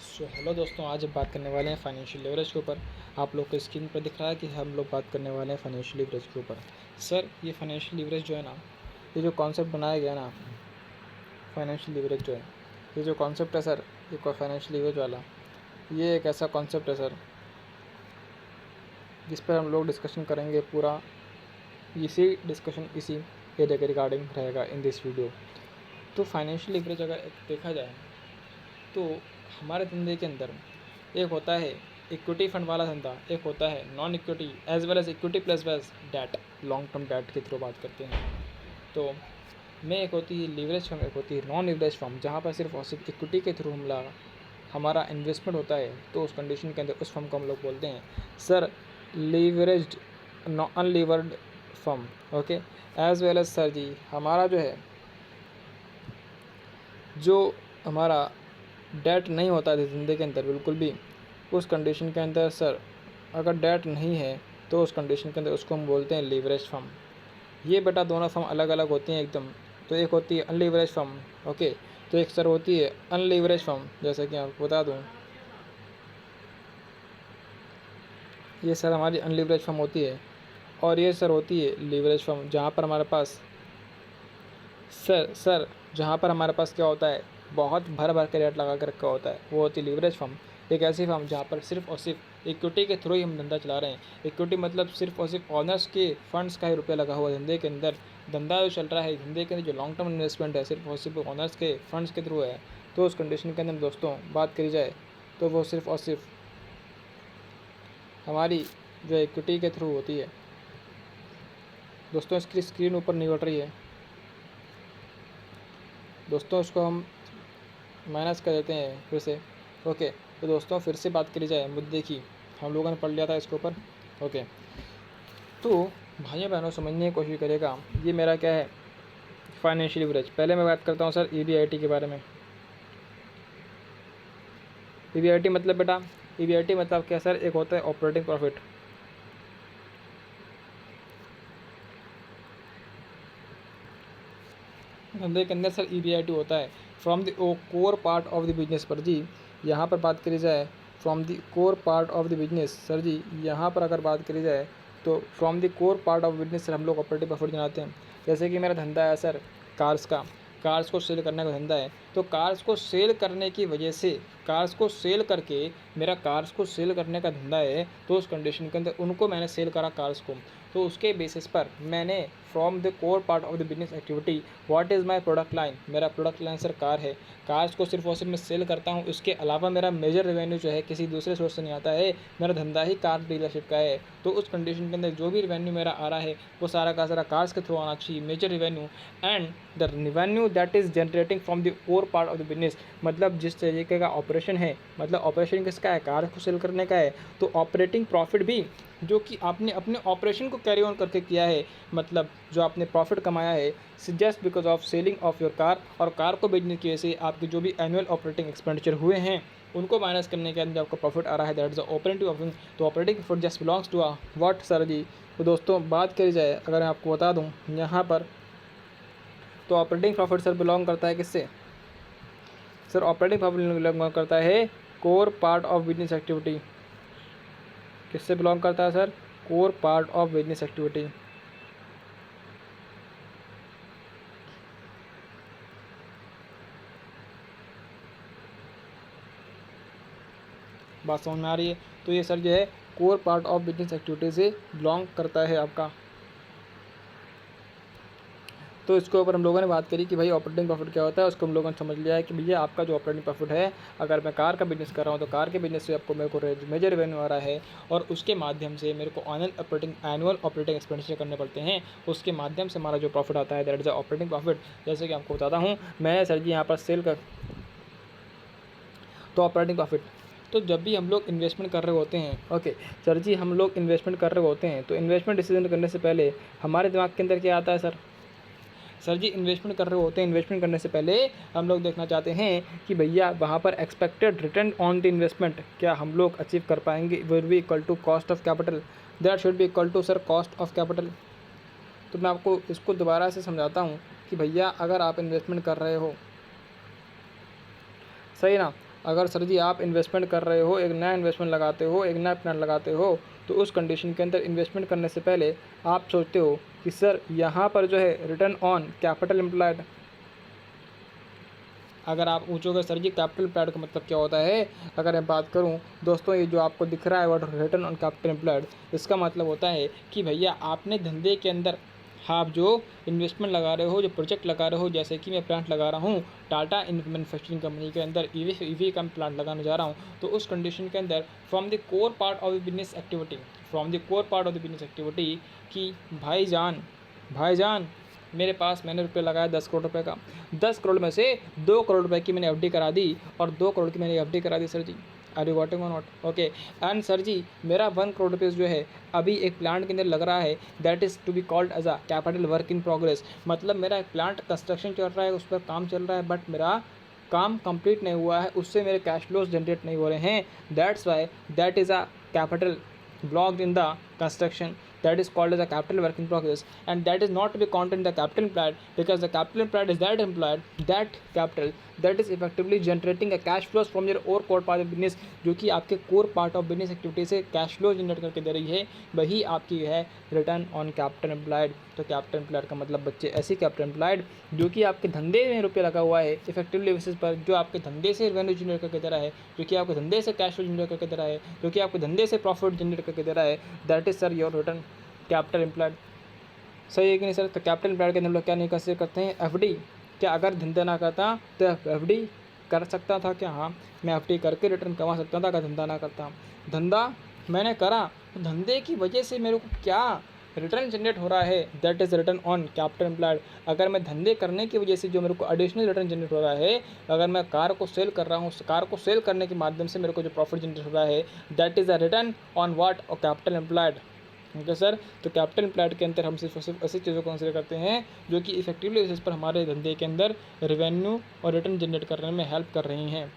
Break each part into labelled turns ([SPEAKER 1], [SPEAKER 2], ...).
[SPEAKER 1] Hello दोस्तों, आज हम बात करने वाले हैं फाइनेंशियल लीवरेज के ऊपर। आप लोग को स्क्रीन पर दिख रहा है कि हम लोग बात करने वाले हैं फाइनेंशियल लीवरेज के ऊपर। सर, ये फाइनेंशियल लीवरेज जो है ना, ये जो कॉन्सेप्ट बनाया गया ना, फाइनेंशियल लीवरेज जो है, ये जो कॉन्सेप्ट है सर, ये फाइनेंशियल लीवरेज वाला, ये एक ऐसा कॉन्सेप्ट है सर जिस पर हम लोग डिस्कशन करेंगे पूरा। इसी डिस्कशन इसी एरिया के रिगार्डिंग रहेगा इन दिस वीडियो। तो फाइनेंशियल लीवरेज अगर देखा जाए तो हमारे धंधे के अंदर एक होता है इक्विटी फंड वाला धंधा, एक होता है non equity as well as equity plus wage debt, long term debt के थ्रू बात करते हैं। तो में एक होती है लीवरेज फर्म, एक होती है नॉन लीवरेज फर्म, जहाँ पर सिर्फ और सिर्फ इक्विटी के थ्रू हमारा इन्वेस्टमेंट होता है। तो उस कंडीशन के अंदर उस फर्म को हम लोग बोलते हैं sir leveraged unlevered firm. Okay, as well as sir ji हमारा जो है, जो हमारा डेट नहीं होता है धंधे के अंदर बिल्कुल भी, उस कंडीशन के अंदर सर अगर डेट नहीं है तो उस कंडीशन के अंदर उसको हम बोलते हैं लीवरेज फर्म। ये बेटा दोनों फर्म अलग अलग होती हैं एकदम। तो एक होती है अनलीवरेज फर्म, ओके, तो एक सर होती है अनलीवरेज फर्म। जैसे कि आपको बता दूँ, ये सर हमारी अनलीवरेज फर्म होती है, और ये सर होती है लीवरेज फर्म, जहाँ पर हमारे पास सर जहाँ पर हमारे पास क्या होता है, बहुत भर भर के रेट लगा कर रखा होता है, वो होती है लीवरेज फर्म। एक ऐसी फर्म जहाँ पर सिर्फ और सिर्फ इक्विटी के थ्रू ही हम धंधा चला रहे हैं। इक्विटी मतलब सिर्फ और सिर्फ ऑनर्स के फंड्स का ही रुपया लगा हुआ धंधे के अंदर। धंधा जो चल रहा है धंधे के अंदर, जो लॉन्ग टर्म इन्वेस्टमेंट है, सिर्फ और सिर्फ ऑनर्स के फंड्स के थ्रू है। तो उस कंडीशन के अंदर दोस्तों बात करी जाए तो वो सिर्फ और सिर्फ हमारी जो इक्विटी के थ्रू होती है। दोस्तों इसकी स्क्रीन ऊपर नहीं बढ़ रही है दोस्तों, उसको हम माइनस कर देते हैं फिर से। ओके, तो दोस्तों फिर से बात करी जाए मुद्दे की, हम लोगों ने पढ़ लिया था इसके ऊपर। ओके, तो भाइयों बहनों समझने की कोशिश करेगा, ये मेरा क्या है, फाइनेंशियल लीवरेज। पहले मैं बात करता हूँ सर ईबीआईटी के बारे में। ईबीआईटी मतलब बेटा, ईबीआईटी मतलब क्या सर, एक होता है ऑपरेटिंग प्रॉफिट। धंधे के अंदर सर ईबीआईटी होता है from the core part of the business. पर जी यहाँ पर बात करी जाए from the core part of the business, sir ji यहाँ पर अगर बात करी जाए तो from the core part of business sir हम लोग ऑपरेटिंग प्रॉफिट बनाते हैं। जैसे कि मेरा धंधा है सर कार्स का, कार्स को सेल करने का धंधा है। तो कार्स को सेल करने की वजह से, कार्स को सेल करके मेरा कार्स को सेल करने का धंधा है, तो उस कंडीशन के अंदर उनको मैंने सेल करा कार्स को, तो उसके बेसिस पर मैंने from the core part of the business activity what is my product line, मेरा प्रोडक्ट लाइन सर कार है। कार्स को सिर्फ और सिर्फ मैं सेल करता हूँ, इसके अलावा मेरा मेजर रेवेन्यू जो है किसी दूसरे सोर्स से नहीं आता है, मेरा धंधा ही कार डीलरशिप का है। तो उस कंडीशन के अंदर जो भी रेवेन्यू मेरा आ रहा है वो सारा का सारा कार्स के थ्रू आना चाहिए, major revenue. And the revenue that is generating from the core part of the business, मतलब जिस तरीके का ऑपरेशन है, मतलब ऑपरेशन किसका है, कार को सेल करने का है। तो ऑपरेटिंग प्रॉफिट भी जो कि आपने अपने ऑपरेशन को कैरी ऑन करके किया है, मतलब जो आपने प्रॉफिट कमाया है just because of selling of your car, और कार को बेचने की वजह से आपके जो भी एनुअल ऑपरेटिंग एक्सपेंडिचर हुए हैं उनको माइनस करने के अंदर आपका प्रॉफिट आ रहा है, दैट इज ऑपरेटिंग प्रॉफिट। तो operating profit just belongs to what sir ji. तो दोस्तों बात करी जाए, अगर मैं आपको बता दूँ यहाँ पर, तो ऑपरेटिंग प्रॉफिट सर बिलोंग करता है किससे, सर ऑपरेटिंग प्रॉफिट बिलोंग करता है core part of business activity. किससे बिलोंग करता है sir, core part of business activity. बात समझ में आ रही है। तो ये सर जो है core part of business activity से बिलोंग करता है आपका। तो इसके ऊपर हम लोगों ने बात करी कि भाई ऑपरेटिंग प्रॉफिट क्या होता है, उसको हम लोगों ने समझ लिया है कि भैया आपका जो ऑपरेटिंग प्रॉफिट है, अगर मैं कार का बिजनेस कर रहा हूँ तो कार के बिजनेस से आपको मेरे को मेजर रेवेन्यू आ रहा है, और उसके माध्यम से मेरे को एनुअल ऑपरेटिंग एक्सपेंडिचर करने पड़ते हैं, उसके माध्यम से हमारा जो प्रॉफिट आता है दैट इज ऑपरेटिंग प्रॉफिट। जैसे कि आपको बताता हूँ मैं सर जी यहाँ पर सेल कर, तो ऑपरेटिंग प्रॉफिट, तो जब भी हम लोग इन्वेस्टमेंट कर रहे होते हैं, ओके सर जी, हम लोग इन्वेस्टमेंट कर रहे होते हैं, तो इन्वेस्टमेंट डिसीजन करने से पहले हमारे दिमाग के अंदर क्या आता है सर, सर जी इन्वेस्टमेंट कर रहे होते हैं, इन्वेस्टमेंट करने से पहले हम लोग देखना चाहते हैं कि भैया वहाँ पर expected return on the investment क्या हम लोग अचीव कर पाएंगे, will be equal to cost of capital, that should be equal to sir cost of capital. तो मैं आपको इसको दोबारा से समझाता हूँ कि भैया अगर आप इन्वेस्टमेंट कर रहे हो, सही ना, अगर सर जी आप इन्वेस्टमेंट कर रहे हो, एक नया इन्वेस्टमेंट लगाते हो, एक नया प्लान लगाते हो, तो उस कंडीशन के अंदर इन्वेस्टमेंट करने से पहले आप सोचते हो कि सर यहाँ पर जो है रिटर्न ऑन कैपिटल एम्प्लॉयड, अगर आप पूछोगे सर जी कैपिटल एम्प्लॉयड का मतलब क्या होता है, अगर मैं बात करूं दोस्तों, ये जो आपको दिख रहा है word return on capital employed, इसका मतलब होता है कि भैया आपने धंधे के अंदर आप जो इन्वेस्टमेंट लगा रहे हो, जो प्रोजेक्ट लगा रहे हो, जैसे कि मैं प्लांट लगा रहा हूँ टाटा इन मैन्युफैक्चरिंग कंपनी के अंदर ईवी का प्लांट लगाने जा रहा हूँ, तो उस कंडीशन के अंदर from the core part of the business activity, from the core part of the business activity कि भाईजान मेरे पास मैंने रुपये लगाया 10 करोड़ रुपये का, 10 करोड़ में से 2 करोड़ रुपये की मैंने एफडी करा दी और 2 करोड़ की मैंने एफडी करा दी sir ji, are you getting or not? Okay, and sir ji मेरा 1 करोड़ रुपीज़ जो है अभी एक प्लांट के अंदर लग रहा है, that is to be called as a capital work in progress, मतलब मेरा एक प्लांट कंस्ट्रक्शन चल रहा है, उस पर काम चल रहा है, बट मेरा काम कंप्लीट नहीं हुआ है, उससे मेरे कैश फ्लोज जनरेट नहीं हो रहे हैं, that's why that is a capital blocked in the construction, that is called as a capital work in progress, and that is not to be counted in the capital employed, because the capital employed is that employed, that capital that is effectively generating a cash flows from your और core part of business, जो कि आपके core part of business activity से cash flow generate करके दे रही है, वही आपकी है रिटर्न ऑन कैपिटल एम्प्लॉयड। तो कैपिटल एम्प्लॉयड का मतलब बच्चे ऐसी कैपिटल एम्प्लॉयड जो कि आपके धंधे में रुपये लगा हुआ है इफेक्टिवली बेसिस पर, जो आपके धंधे से रेवेन्यू जनरेट करके दे रहा है, जो कि आपके धंधे से कैश फ्लो जनरेट करके दे रहा है, जो कि आपके धंधे से प्रॉफिट जनरेट करके दे रहा है, that is sir your return capital employed. सही है कि नहीं सर? तो कैपिटल एम्प्लॉयड के अंदर हम लोग क्या नहीं कंसिडर करते हैं? एफडी। क्या अगर धंधा ना करता तो एफडी कर सकता था क्या? हाँ, मैं एफडी करके रिटर्न कमा सकता था अगर धंधा ना करता। धंधा मैंने करा, तो धंधे की वजह से मेरे को क्या रिटर्न जनरेट हो रहा है, that is return on capital employed. अगर मैं धंधे करने की वजह से जो मेरे को एडिशनल रिटर्न जनरेट हो रहा है, अगर मैं कार को सेल कर रहा हूँ, कार को सेल करने के माध्यम से मेरे को जो प्रॉफिट जनरेट हो रहा है, that is a return on what? और कैपिटल एम्प्लॉयड। ओके सर, तो कैपिटल एम्प्लॉयड के अंदर हम सिर्फ ऐसी चीज़ों को कंसिडर करते हैं जो कि इफेक्टिवली बेसिस पर हमारे धंधे के अंदर रेवेन्यू और रिटर्न जनरेट करने में हेल्प कर रही हैं।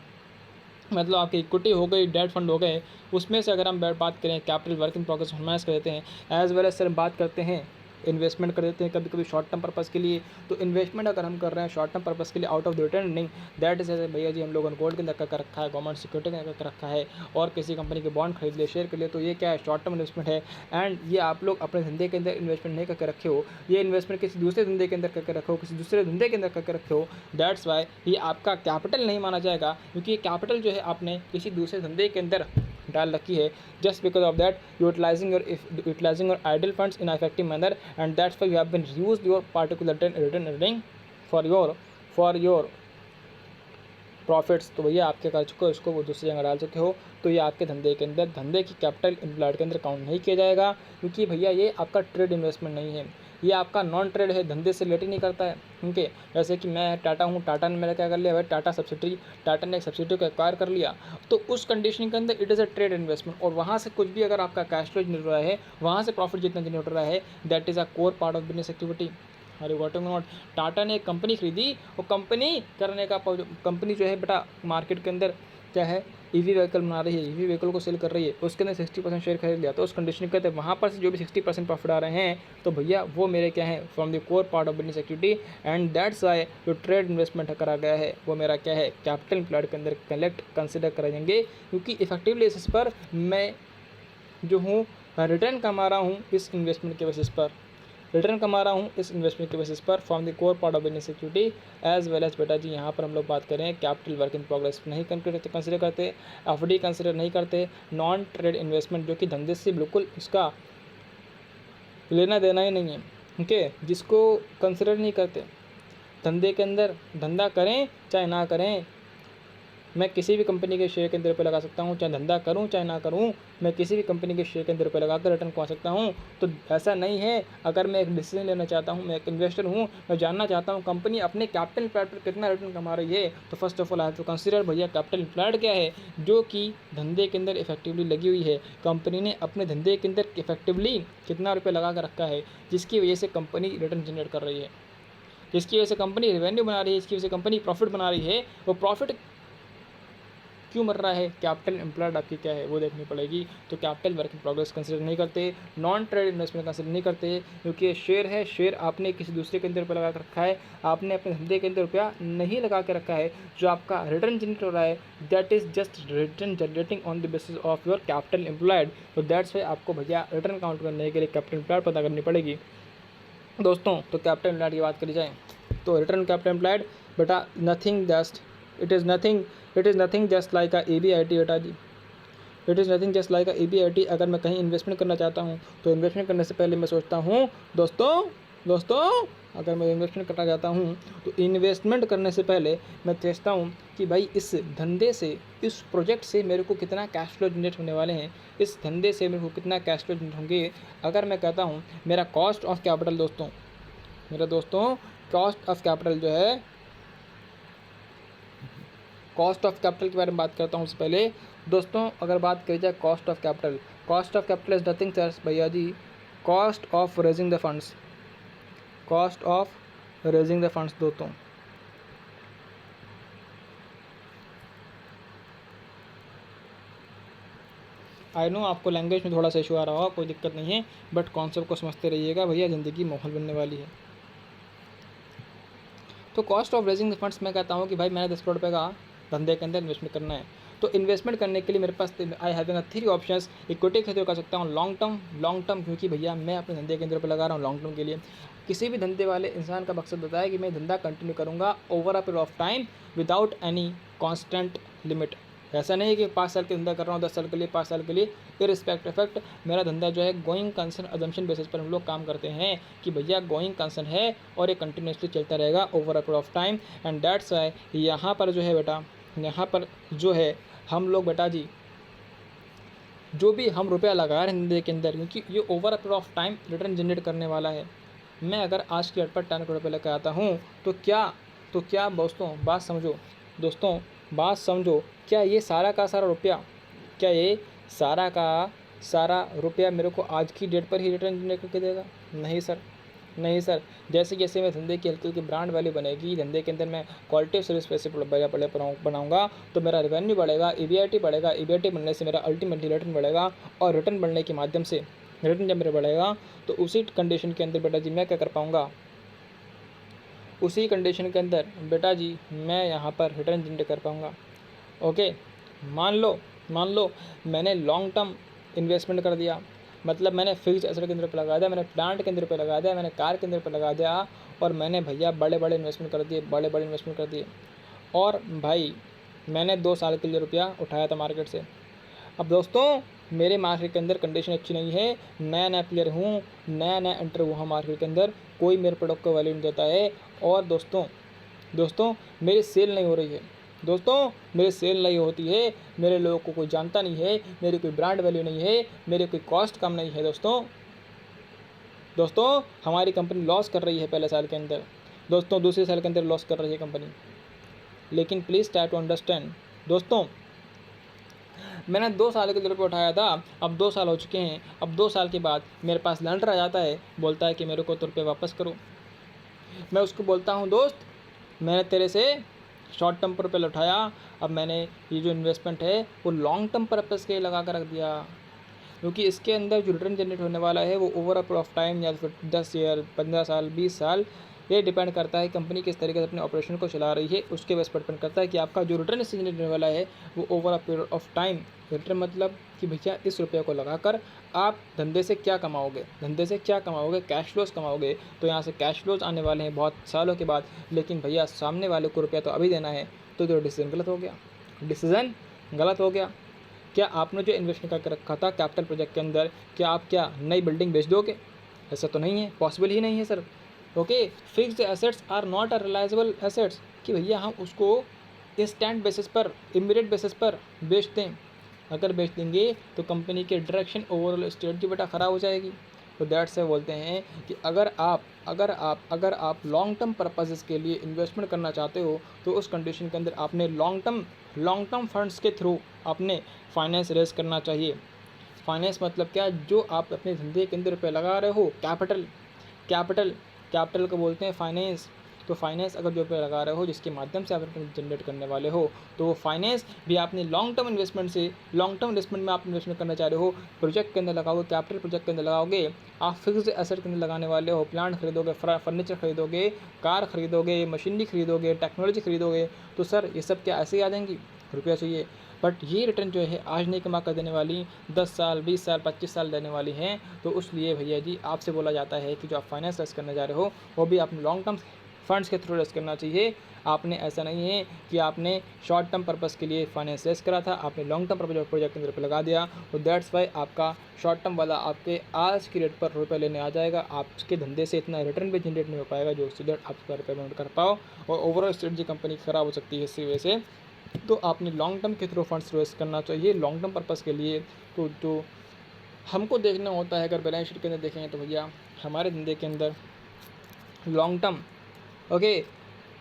[SPEAKER 1] मतलब आपकी इक्विटी हो गई, डेट फंड हो गए, उसमें से अगर हम बात करें capital work in progress finance कर देते हैं, एज वेल एज सर हम बात करते हैं इन्वेस्टमेंट कर देते हैं कभी कभी शॉर्ट टर्म पर्पस के लिए। तो इन्वेस्टमेंट अगर हम कर रहे हैं शॉर्ट टर्म पर्पस के लिए आउट ऑफ द रिटर्न नहीं, दैट इज भैया जी हम लोगों ने गोल्ड के अंदर कर रखा है, गवर्नमेंट सिक्योरिटी के अंदर कर रखा है, और किसी कंपनी के बॉन्ड खरीद लिए, शेयर कर लिए, तो ये क्या है? शॉर्ट टर्म इन्वेस्टमेंट है। एंड ये आप लोग अपने धंधे के अंदर इन्वेस्टमेंट नहीं करके रखे हो, ये इन्वेस्टमेंट किसी दूसरे धंधे के अंदर करके रखे हो, किसी दूसरे धंधे के अंदर करके रखे हो, दैट्स वाई ये आपका कैपिटल नहीं माना जाएगा, क्योंकि ये कैपिटल जो है आपने किसी दूसरे धंधे के अंदर डाल रखी है, just because of that utilising your idle funds in effective manner, and that's why you have been used your particular return earning for your profits. तो भैया आपके कर चुके हो, इसको वो दूसरी जगह डाल चुके हो, तो ये आपके धंधे के अंदर, धंधे की कैपिटल एम्प्लॉयड के अंदर काउंट नहीं किया जाएगा, क्योंकि भैया ये आपका ट्रेड इन्वेस्टमेंट नहीं है, ये आपका नॉन ट्रेड है, धंधे से रिलेटेड नहीं करता है। ओके, जैसे कि मैं टाटा हूँ, टाटा ने मेरा क्या कर लिया भाई, टाटा सब्सिडरी, टाटा ने एक सब्सिडरी को एक्वायर कर लिया, तो उस कंडीशन के अंदर it is a trade investment, और वहाँ से कुछ भी अगर आपका कैश फ्लो जनरेट हो रहा है, वहाँ से प्रॉफिट जितना जनरेट हो रहा है, that is a core part of business activity. अरे गॉटिंग नॉट? टाटा ने एक कंपनी खरीदी, और कंपनी करने का कंपनी जो है बेटा मार्केट के अंदर क्या है, ईवी व्हीकल बना रही है, ईवी व्हीकल को सेल कर रही है, उसके अंदर 60% शेयर खरीद लिया, तो उस कंडीशन के तहत वहाँ पर से जो भी 60% प्रॉफिट आ रहे हैं, तो भैया वो मेरे क्या है, from the core part of business activity, and that's Y जो ट्रेड इन्वेस्टमेंट करा गया है वो मेरा क्या है, कैपिटल एम्प्लॉयड के अंदर कंसिडर करेंगे, क्योंकि इफेक्टिवली बेसिस पर मैं जो हूँ रिटर्न कमा रहा हूँ इस इन्वेस्टमेंट के बेसिस पर, रिटर्न कमा रहा हूँ इस इन्वेस्टमेंट के बेसिस पर from the core part of business activity, as well as बेटा जी यहाँ पर हम लोग बात करें कैपिटल वर्क इन प्रोग्रेस नहीं कंसिडर करते, एफडी कंसिडर नहीं करते, नॉन ट्रेड इन्वेस्टमेंट जो कि धंधे से बिल्कुल इसका लेना देना ही नहीं है, ओके, जिसको कंसिडर नहीं करते। धंधे के अंदर धंधा करें चाहे ना करें, मैं किसी भी कंपनी के शेयर के अंदर रुपये लगा सकता हूँ, चाहे धंधा करूँ चाहे ना करूँ, मैं किसी भी कंपनी के शेयर के अंदर रुपये लगाकर रिटर्न कमा सकता हूँ। तो ऐसा नहीं है, अगर मैं एक डिसीजन लेना चाहता हूँ, मैं एक इन्वेस्टर हूँ, मैं जानना चाहता हूँ कंपनी अपने कैपिटल एम्प्लॉयड पर कितना रिटर्न कमा रही है, तो first of all I have to consider भैया कैपिटल एम्प्लॉयड क्या है, जो कि धंधे के अंदर इफेक्टिवली लगी हुई है, कंपनी ने अपने धंधे के अंदर इफेक्टिवली कितना रुपये लगा कर रखा है, जिसकी वजह से कंपनी रिटर्न जनरेट कर रही है, जिसकी वजह से कंपनी रेवेन्यू बना रही है, जिसकी वजह से कंपनी प्रॉफिट बना रही है, वो प्रॉफिट क्यों मर रहा है, कैपिटल एम्प्लॉयड आपकी क्या है वो देखनी पड़ेगी। तो capital work in progress consider नहीं करते, नॉन ट्रेड इन्वेस्टमेंट कंसिडर नहीं करते, क्योंकि ये शेयर है, शेयर आपने किसी दूसरे के अंदर रुपया लगा कर रखा है, आपने अपने धंधे के अंदर रुपया नहीं लगा के रखा है। जो आपका रिटर्न जनरेट हो रहा है that is just return generating on the basis of your capital employed. तो दैट्स वाई आपको भैया रिटर्न काउंट करने के लिए कैपिटल एम्प्लॉयड पता करनी पड़ेगी दोस्तों। तो कैपिटल एम्प्लॉयड की बात करी जाए तो रिटर्न कैपिटल एम्प्लॉयड बेटा nothing just it is nothing just like a EBIT बेटा जी, it is nothing just like a EBIT। अगर मैं कहीं इन्वेस्टमेंट करना चाहता हूँ तो इन्वेस्टमेंट करने से पहले मैं सोचता हूँ दोस्तों अगर मैं इन्वेस्टमेंट करना चाहता हूँ तो इन्वेस्टमेंट करने से पहले मैं सोचता हूँ कि भाई इस धंधे से, इस प्रोजेक्ट से मेरे को कितना कैश फ्लो जनरेट होने वाले हैं, इस धंधे से मेरे को कितना कैश फ्लो जनरेट होंगे। अगर मैं कहता हूँ मेरा कॉस्ट ऑफ कैपिटल दोस्तों कॉस्ट ऑफ कैपिटल जो है, कॉस्ट ऑफ कैपिटल के बारे में बात करता हूँ उससे पहले दोस्तों। अगर बात करी जाए cost of capital is nothing sir भैया जी, cost of raising the funds दोस्तों। आई नो आपको लैंग्वेज में थोड़ा सा इशू आ रहा होगा, कोई दिक्कत नहीं है, बट कॉन्सेप्ट को समझते रहिएगा भैया, ज़िंदगी माहौल बनने वाली है। तो cost of raising the funds मैं कहता हूँ कि भाई मैंने 10 करोड़ रुपये का धंधे के अंदर इन्वेस्टमेंट करना है। तो इन्वेस्टमेंट करने के लिए मेरे पास आई हैविंग 3 ऑप्शंस। इक्विटी के थ्रू कर सकता हूँ लॉन्ग टर्म, क्योंकि भैया मैं अपने धंधे के अंदर पे लगा रहा हूँ लॉन्ग टर्म के लिए। किसी भी धंधे वाले इंसान का मकसद होता है कि मैं धंधा कंटिन्यू करूँगा over a period of time without any constant limit. ऐसा नहीं है कि 5 साल के धंधा कर रहा हूँ 10 साल के लिए 5 साल के लिए, इफेक्ट मेरा धंधा जो है गोइंग कंसर्न अजम्पशन बेसिस पर हम लोग काम करते हैं कि भैया गोइंग कंसर्न है और ये कंटिन्यूसली चलता रहेगा over a period of time. And that's Y यहाँ पर जो है बेटा, यहाँ पर जो है हम लोग बेटा जी जो भी हम रुपया लगा रहे हैं धंधे के अंदर, क्योंकि ये over a period of time return generate करने वाला है। मैं अगर आज की डेट पर 10 करोड़ रुपये लेकर आता हूँ तो क्या दोस्तों बात समझो, क्या ये सारा का सारा रुपया, क्या ये सारा का सारा रुपया मेरे को आज की डेट पर ही रिटर्न जनरेट करके देगा? नहीं सर। जैसे जैसे मैं धंधे की हल्की हल्की ब्रांड वैल्यू बनेगी, धंधे के अंदर मैं क्वालिटी ऑफ सर्विस पैसे बनाऊंगा तो मेरा रेवेन्यू बढ़ेगा, EBIT बढ़ेगा, EBIT बढ़ने से मेरा अल्टीमेटली रिटर्न बढ़ेगा, और रिटर्न बढ़ने के माध्यम से रिटर्न जब मेरा बढ़ेगा तो उसी कंडीशन के अंदर बेटा जी मैं क्या कर पाऊँगा, उसी कंडीशन के अंदर बेटा जी मैं यहाँ पर रिटर्न जनरेट कर पाऊँगा। ओके, मान लो मैंने लॉन्ग टर्म इन्वेस्टमेंट कर दिया, मतलब मैंने फिक्स एसेट के अंदर पे लगा दिया, मैंने प्लांट के अंदर पे लगा दिया, मैंने कार के अंदर पे लगा दिया, और मैंने भैया बड़े इन्वेस्टमेंट कर दिए, और भाई मैंने 2 साल के लिए रुपया उठाया था मार्केट से। अब दोस्तों मेरे मार्केट के अंदर कंडीशन अच्छी नहीं है, नया प्लेयर हूँ, नया एंटर हुआ मार्केट के अंदर, कोई मेरे प्रोडक्ट को वैल्यू नहीं देता है, और दोस्तों मेरी सेल नहीं हो रही है, मेरी सेल नहीं होती है, मेरे लोगों को कोई जानता नहीं है, मेरी कोई ब्रांड वैल्यू नहीं है, मेरी कोई कॉस्ट कम नहीं है दोस्तों हमारी कंपनी लॉस कर रही है पहले साल के अंदर, दोस्तों दूसरे साल के अंदर लॉस कर रही है कंपनी। लेकिन प्लीज़ ट्राई टू अंडरस्टैंड दोस्तों, मैंने 2 साल के रुपये उठाया था, अब 2 साल हो चुके हैं, अब 2 साल के बाद मेरे पास लैंडर आ जाता है, बोलता है कि मेरे को तो रुपये वापस करो। मैं उसको बोलता हूँ दोस्त मैंने तेरे से शॉर्ट टर्म पर रुपये उठाया, अब मैंने ये जो इन्वेस्टमेंट है वो लॉन्ग टर्म पर्पज़ के लगा कर रख दिया, क्योंकि इसके अंदर जो रिटर्न जनरेट होने वाला है वो over a period of time, या फिर 10 ईयर 15 साल 20 साल, ये डिपेंड करता है कंपनी किस तरीके से अपने ऑपरेशन को चला रही है, उसके बेस पर डिपेंड करता है कि आपका जो रिटर्न इससे जनरेट होने वाला है वो over a period of time. Return मतलब कि भैया इस रुपये को लगाकर आप धंधे से क्या कमाओगे, कैश फ्लोज कमाओगे, तो यहाँ से कैश फ्लोज आने वाले हैं बहुत सालों के बाद, लेकिन भैया सामने वाले को रुपया तो अभी देना है, तो डिसीजन गलत हो गया। क्या आपने जो इन्वेस्टमेंट करके रखा था कैपिटल प्रोजेक्ट के अंदर, क्या आप नई बिल्डिंग बेच दोगे? ऐसा तो नहीं है, पॉसिबल ही नहीं है sir. Okay, fixed assets are not a reliable assets, कि भैया हम उसको इंस्टेंट बेसिस पर, इमीडिएट बेसिस पर बेच दें। अगर बेच देंगे तो कंपनी के डायरेक्शन ओवरऑल स्ट्रेटजी बेटा ख़राब हो जाएगी। तो दैट्स से बोलते हैं कि अगर आप लॉन्ग टर्म पर्पसेस के लिए इन्वेस्टमेंट करना चाहते हो तो उस कंडीशन के अंदर आपने लॉन्ग टर्म फंड्स के थ्रू आपने फाइनेंस रेज करना चाहिए। फाइनेंस मतलब क्या, जो आप अपने धंधे के अंदर रुपये लगा रहे हो, कैपिटल को बोलते हैं फाइनेंस। तो फाइनेंस अगर जो पे लगा रहे हो जिसके माध्यम से आप जनरेट करने वाले हो, तो वो फाइनेंस भी आपने लॉन्ग टर्म इन्वेस्टमेंट में आप इन्वेस्टमेंट करना चाह रहे हो, प्रोजेक्ट के अंदर लगाओगे, कैपिटल प्रोजेक्ट के अंदर लगाओगे, आप फिक्स्ड एसेट के अंदर लगाने वाले हो, प्लांट खरीदोगे, फर्नीचर खरीदोगे, कार खरीदोगे, मशीनरी खरीदोगे, टेक्नोलॉजी खरीदोगे, तो सर ये सब क्या ऐसे ही आ जाएंगी? रुपया चाहिए। बट ये रिटर्न जो है आज नहीं कमा कर देने वाली, 10 साल, 20 साल, 25 साल देने वाली हैं। तो उसलिए भैया जी आपसे बोला जाता है कि जो आप फाइनेंस रेस करने जा रहे हो वो भी आपने लॉन्ग टर्म फंड्स के थ्रू रेस करना चाहिए। आपने ऐसा नहीं है कि आपने शॉर्ट टर्म पर्पस के लिए फाइनेंस रेस करा था, आपने लॉन्ग टर्म प्रोजेक्ट के अंदर पे लगा दिया, तो दैट्स वाई आपका शॉर्ट टर्म वाला आपके आज की रेट पर रुपये लेने आ जाएगा। आपके धंधे से इतना रिटर्न भी जनरेट नहीं हो पाएगा जो उससे आप रुपये पेमेंट कर पाओ, और ओवरऑल स्ट्रेटजी कंपनी ख़राब हो सकती है इसी वजह से। तो आपने लॉन्ग टर्म के थ्रू फंड्स रेस करना चाहिए लॉन्ग टर्म पर्पस के लिए। तो हमको देखना होता है, अगर बैलेंस शीट के अंदर देखेंगे तो भैया हमारे धंधे के अंदर लॉन्ग टर्म ओके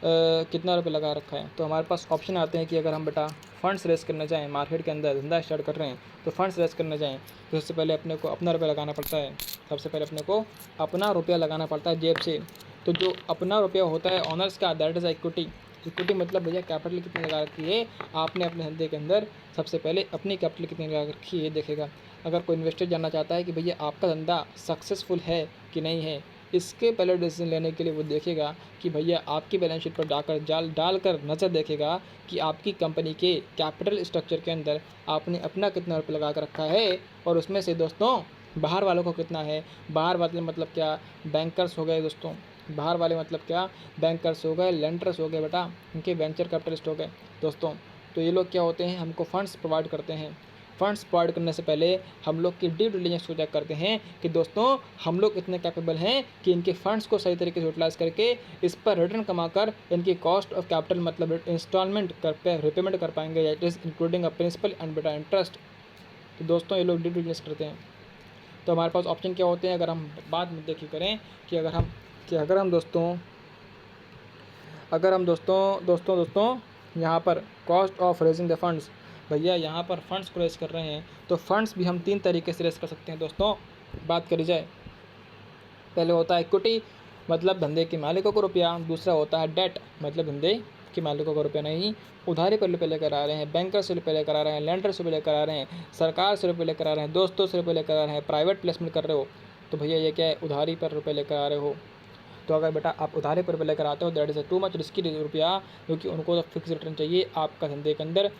[SPEAKER 1] कितना रुपये लगा रखा है, तो हमारे पास ऑप्शन आते हैं कि अगर हम बेटा फंड्स रेस करना चाहें, मार्केट के अंदर धंधा स्टार्ट कर रहे हैं तो फंड्स रेस करना चाहें, तो सबसे पहले अपने को अपना रुपया लगाना पड़ता है। सबसे पहले अपने को अपना रुपया लगाना पड़ता है जेब से। तो जो अपना रुपया होता है ऑनर्स का, दैट इज़ इक्विटी। इक्विटी मतलब भैया कैपिटल कितनी लगा रखी है आपने अपने धंधे के अंदर, सबसे पहले अपनी कैपिटल कितनी लगा रखी है ये देखेगा। अगर कोई इन्वेस्टर जानना चाहता है कि भैया आपका धंधा सक्सेसफुल है कि नहीं है, इसके पहले डिसीजन लेने के लिए वो देखेगा कि भैया आपकी बैलेंस शीट पर जाकर डालकर नज़र देखेगा कि आपकी कंपनी के कैपिटल स्ट्रक्चर के अंदर आपने अपना कितना रुपये लगा कर रखा है, और उसमें से दोस्तों बाहर वालों को कितना है। बाहर वाले मतलब क्या, बैंकर्स हो गए दोस्तों, बाहर वाले मतलब क्या, बैंकर्स हो गए, लेंडर्स हो गए बेटा, इनके वेंचर कैपिटलिस्ट हो गए दोस्तों। तो ये लोग क्या होते हैं, हमको फंड्स प्रोवाइड करते हैं। फंड्स प्रोवाइड करने से पहले हम लोग की ड्यू डिलिजेंस को चेक करते हैं कि दोस्तों हम लोग इतने कैपेबल हैं कि इनके फंड्स को सही तरीके से यूटिलाइज करके इस पर रिटर्न कमाकर इनकी कॉस्ट ऑफ कैपिटल मतलब इंस्टॉलमेंट कर रिपेमेंट कर पाएंगे, that is including a principal and बेटा इंटरेस्ट। तो दोस्तों ये लोग ड्यू डिलिजेंस करते हैं। तो हमारे पास ऑप्शन क्या होते हैं, अगर हम बात में देखिए करें कि अगर हम दोस्तों यहाँ पर cost of raising the funds, भैया यहाँ पर फंड्स को रेस कर रहे हैं, तो फंड्स भी हम 3 तरीके से रेस कर सकते हैं दोस्तों। बात करी जाए, पहले होता है इक्विटी मतलब धंधे के मालिकों को रुपया, दूसरा होता है डेट मतलब धंधे के मालिकों को रुपया नहीं, उधारी पर रुपये लेकर आ रहे हैं, बैंकर से रुपये लेकर आ रहे हैं, लैंडर से रुपये लेकर आ रहे हैं, सरकार से रुपये लेकर आ रहे हैं, दोस्तों से रुपये लेकर आ रहे हैं, प्राइवेट प्लेसमेंट कर रहे हो, तो भैया ये क्या है, उधारी पर रुपये लेकर आ रहे हो। तो अगर बेटा आप उधारी पर रुपये लेकर आते हो that is too much risky रुपया, क्योंकि उनको तो फिक्स रिटर्न चाहिए। आपका धंधे के अंदर